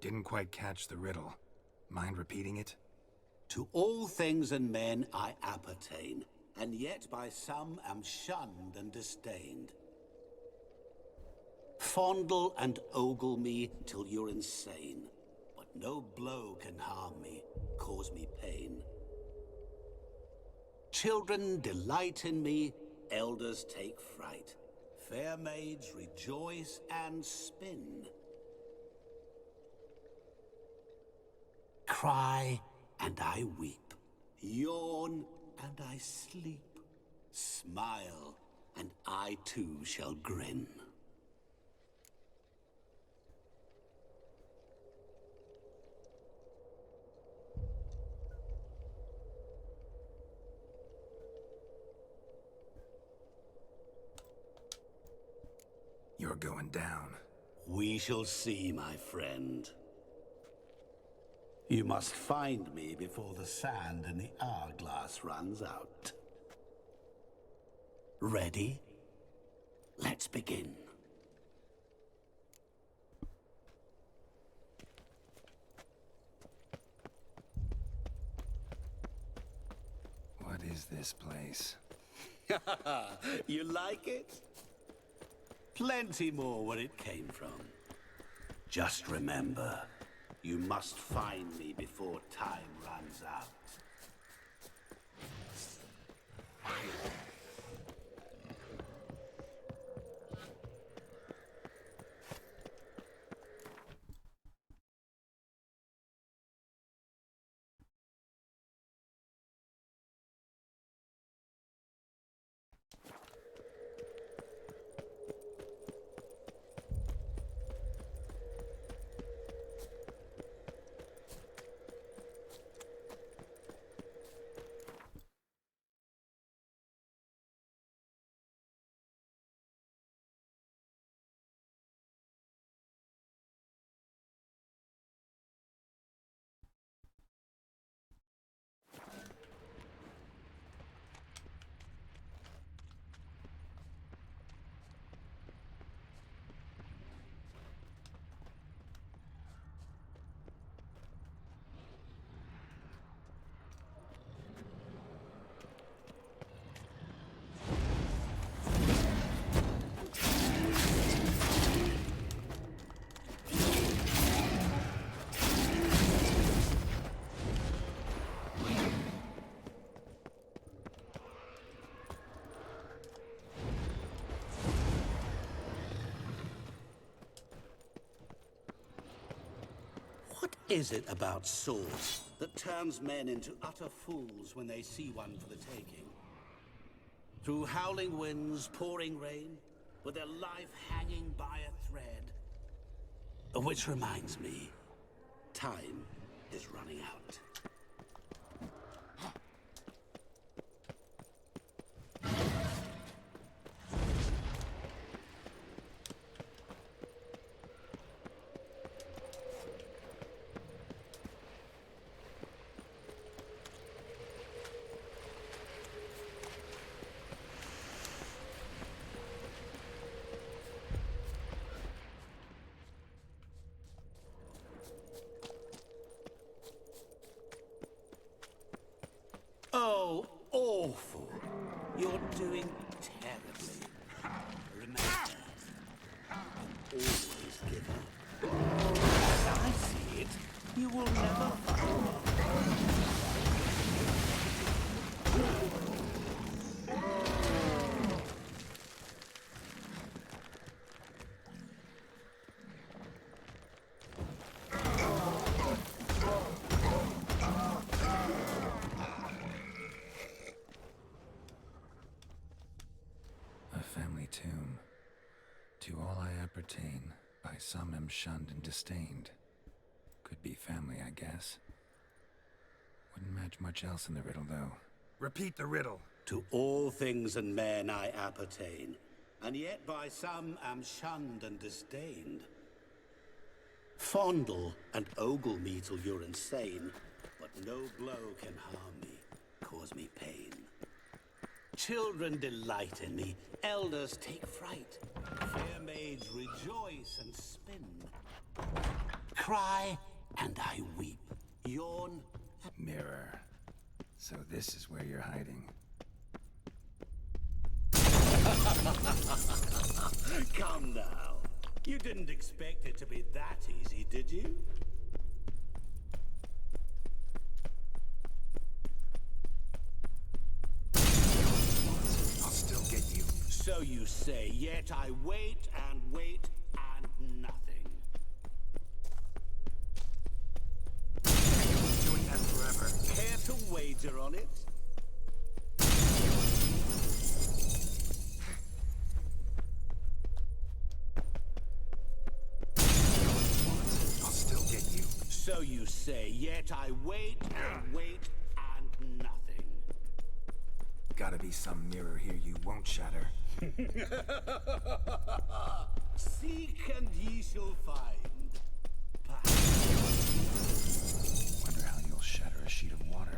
Didn't quite catch the riddle. Mind repeating it? To all things and men I appertain, and yet by some am shunned and disdained. Fondle and ogle me till you're insane, but no blow can harm me, cause me pain. Children delight in me, elders take fright, fair maids rejoice and spin. Cry and I weep, yawn and I sleep, smile and I too shall grin. You're going down. We shall see, my friend. You must find me before the sand in the hourglass runs out. Ready? Let's begin. What is this place? You like it? Plenty more where it came from. Just remember, you must find me before time runs out. is it about swords that turns men into utter fools when they see one for the taking? Through howling winds, pouring rain, with their life hanging by a thread. Which reminds me, time is running out. Oh, awful. You're doing terribly. Remember, always give up. As I see it, you will never find love. Tomb. To all I appertain, by some am shunned and disdained. Could be family, I guess. Wouldn't match much else in the riddle, though. Repeat the riddle. To all things and men I appertain, and yet by some am shunned and disdained. Fondle and ogle me till you're insane, but no blow can harm me, cause me pain. Children delight in me, elders take fright. Fair maids rejoice and spin. Cry, and I weep. Yawn. Mirror. So this is where you're hiding. Come now. You didn't expect it to be that easy, did you? So you say, yet I wait and wait and nothing. Doing that forever. Care to wager on it? I'll still get you. So you say, yet I wait and wait and nothing. Gotta be some mirror here you won't shatter. Seek and ye shall find. Wonder how you'll shatter a sheet of water.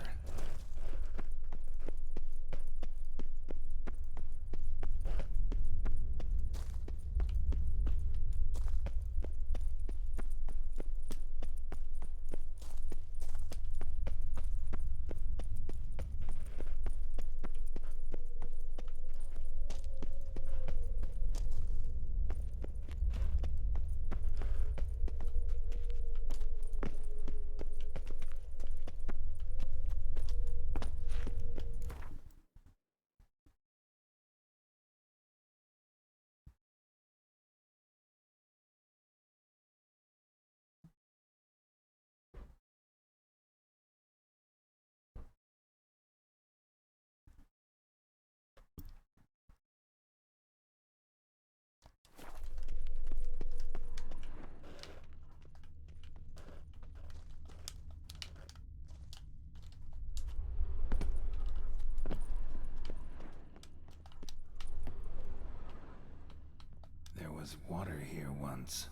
There was water here once.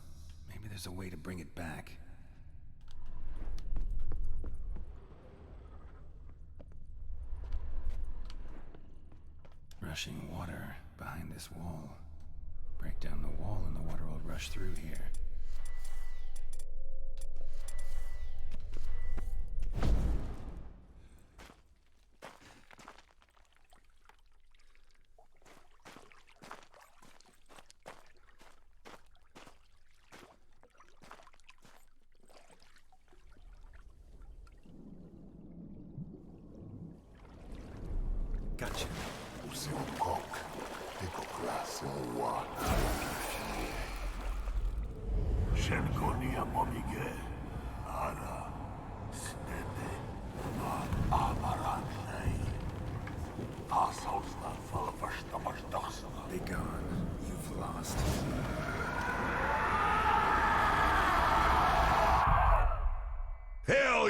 Maybe there's a way to bring it back. Rushing water behind this wall. Break down the wall and the water will rush through here. Gotcha. Shenkonia Momige. Ara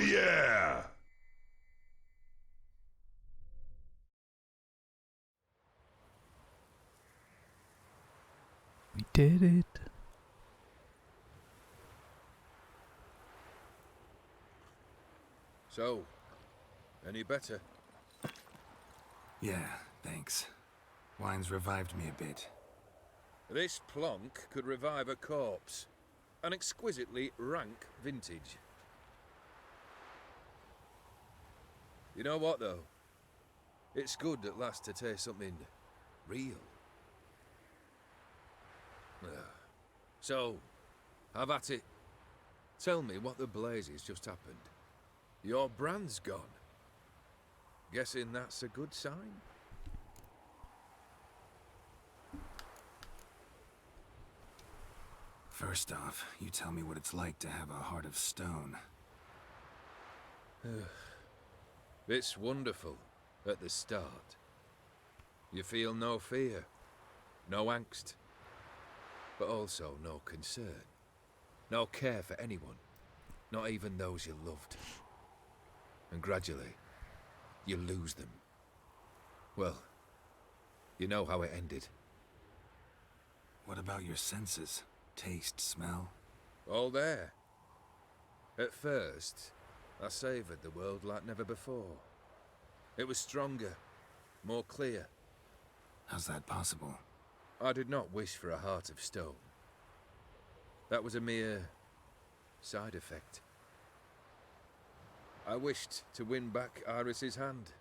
yeah! We did it. So, any better? Yeah, thanks. Wine's revived me a bit. This plonk could revive a corpse. An exquisitely rank vintage. You know what, though? It's good at last to taste something real. So, have at it. Tell me what the blazes just happened. Your brand's gone. Guessing that's a good sign? First off, you tell me what it's like to have a heart of stone. It's wonderful at the start. You feel no fear, no angst, but also no concern, no care for anyone, not even those you loved. And gradually, you lose them. Well, you know how it ended. What about your senses? Taste, smell? All there. At first, I savoured the world like never before. It was stronger, more clear. How's that possible? I did not wish for a heart of stone. That was a mere side effect. I wished to win back Iris's hand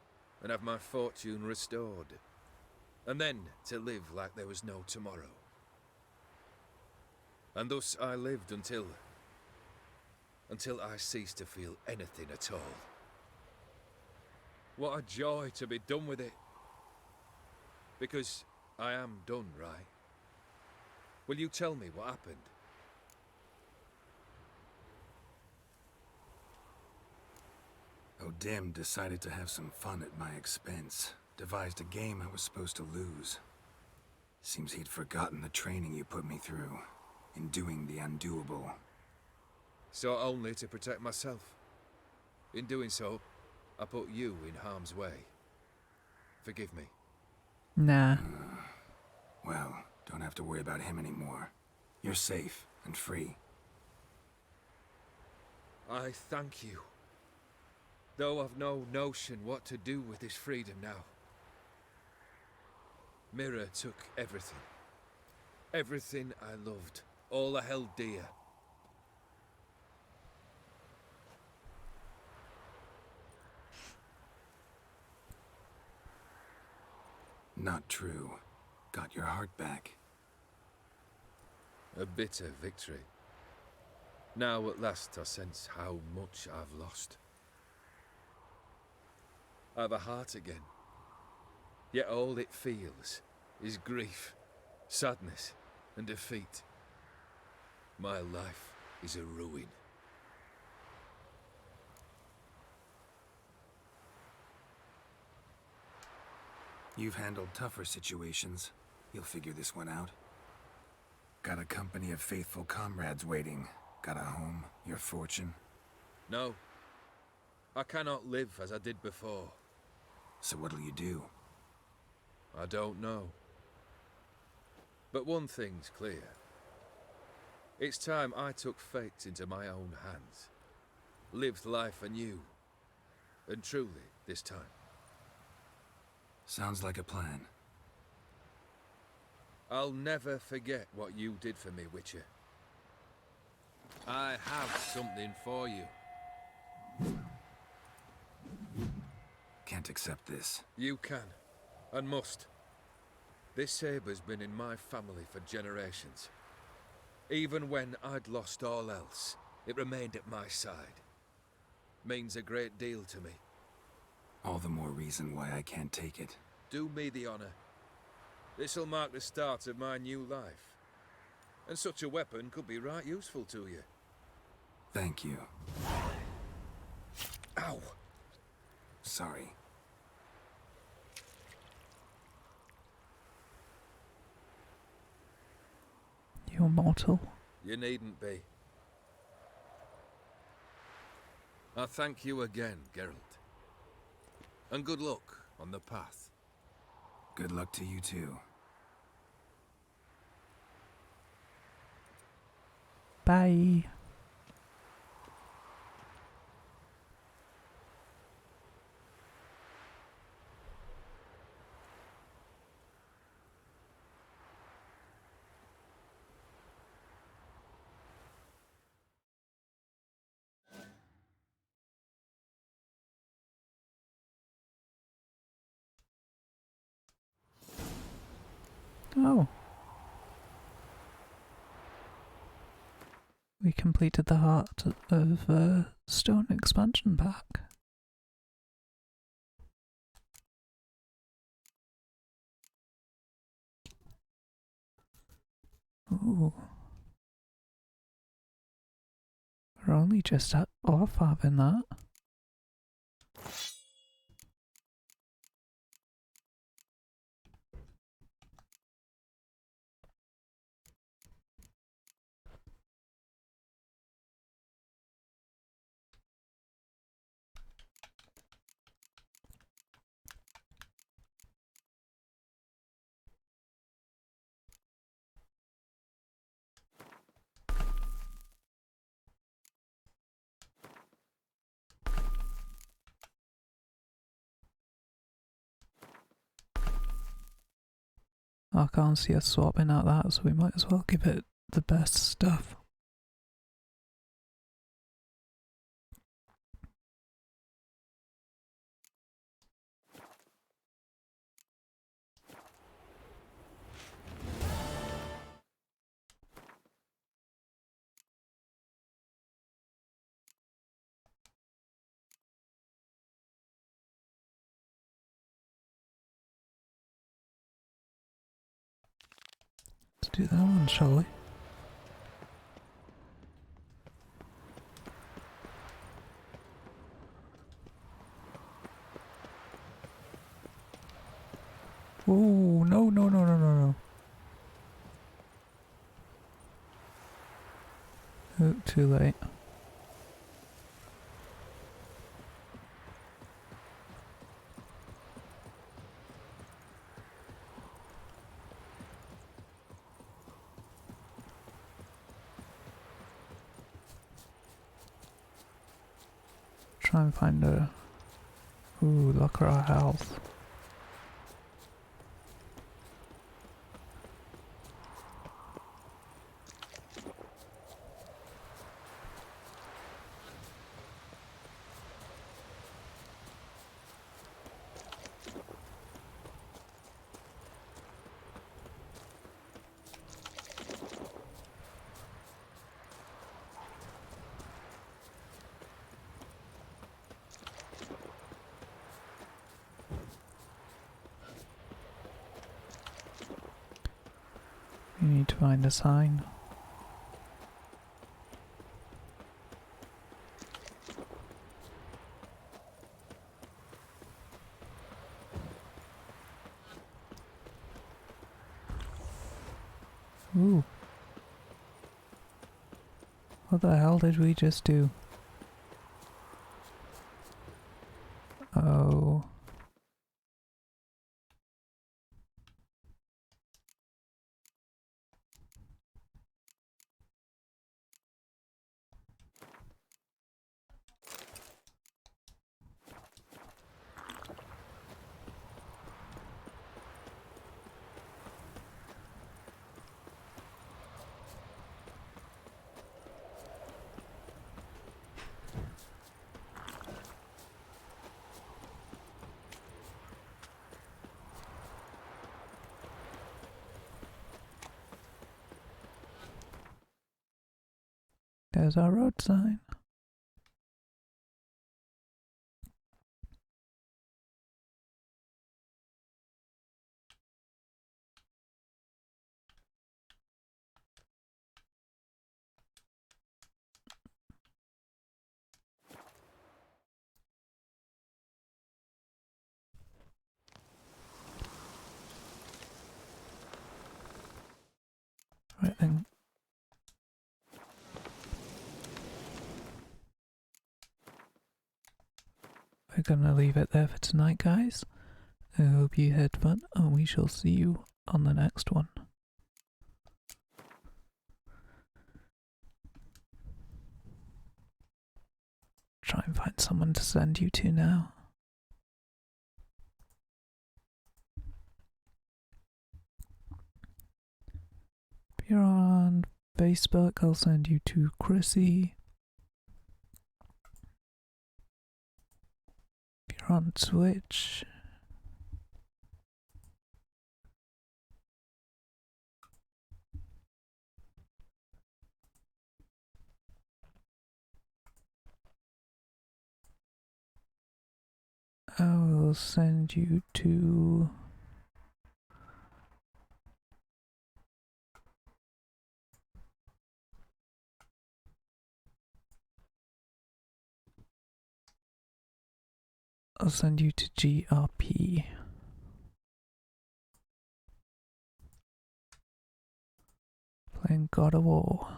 and have my fortune restored. And then to live like there was no tomorrow. And thus I lived until I ceased to feel anything at all. What a joy to be done with it. Because I am done, right? Will you tell me what happened? O'Dim decided to have some fun at my expense. Devised a game I was supposed to lose. Seems he'd forgotten the training you put me through. In doing the undoable. So only to protect myself. In doing so, I put you in harm's way. Forgive me. Nah. Well, don't have to worry about him anymore. You're safe and free. I thank you. Though I've no notion what to do with this freedom now. Mira took everything. Everything I loved. All I held dear. Not true. Got your heart back. A bitter victory. Now at last I sense how much I've lost. I've a heart again. Yet all it feels is grief, sadness, and defeat. My life is a ruin. You've handled tougher situations. You'll figure this one out. Got a company of faithful comrades waiting. Got a home, your fortune. No. I cannot live as I did before. So what'll you do? I don't know. But one thing's clear. It's time I took fate into my own hands. Lived life anew. And truly, this time. Sounds like a plan. I'll never forget what you did for me, Witcher. I have something for you. Can't accept this. You can, and must. This sabre's been in my family for generations. Even when I'd lost all else, it remained at my side. Means a great deal to me. All the more reason why I can't take it. Do me the honor. This'll mark the start of my new life. And such a weapon could be right useful to you. Thank you. Ow! Sorry. You're mortal. You needn't be. I thank you again, Geralt. And good luck on the path. Good luck to you too. Bye. Oh. We completed the Heart of Stone expansion pack. Ooh. We're only just off having that. I can't see us swapping out that, so we might as well give it the best stuff. Let's do that one, shall we? Oh, no, no, no, no, no, no. Oh, too late. Try and find a... Ooh, look at our health. We need to find a sign. Ooh. What the hell did we just do? Oh. There's our road sign. Right then. we're gonna leave it there for tonight, guys. I hope you had fun, and we shall see you on the next one. Try and find someone to send you to now. If you're on Facebook, I'll send you to Chrissy. If you're on Twitch, I will send you to GRP. Playing God of War.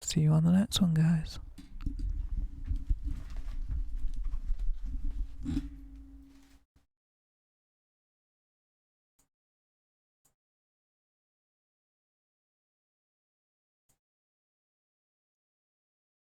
See you on the next one, guys.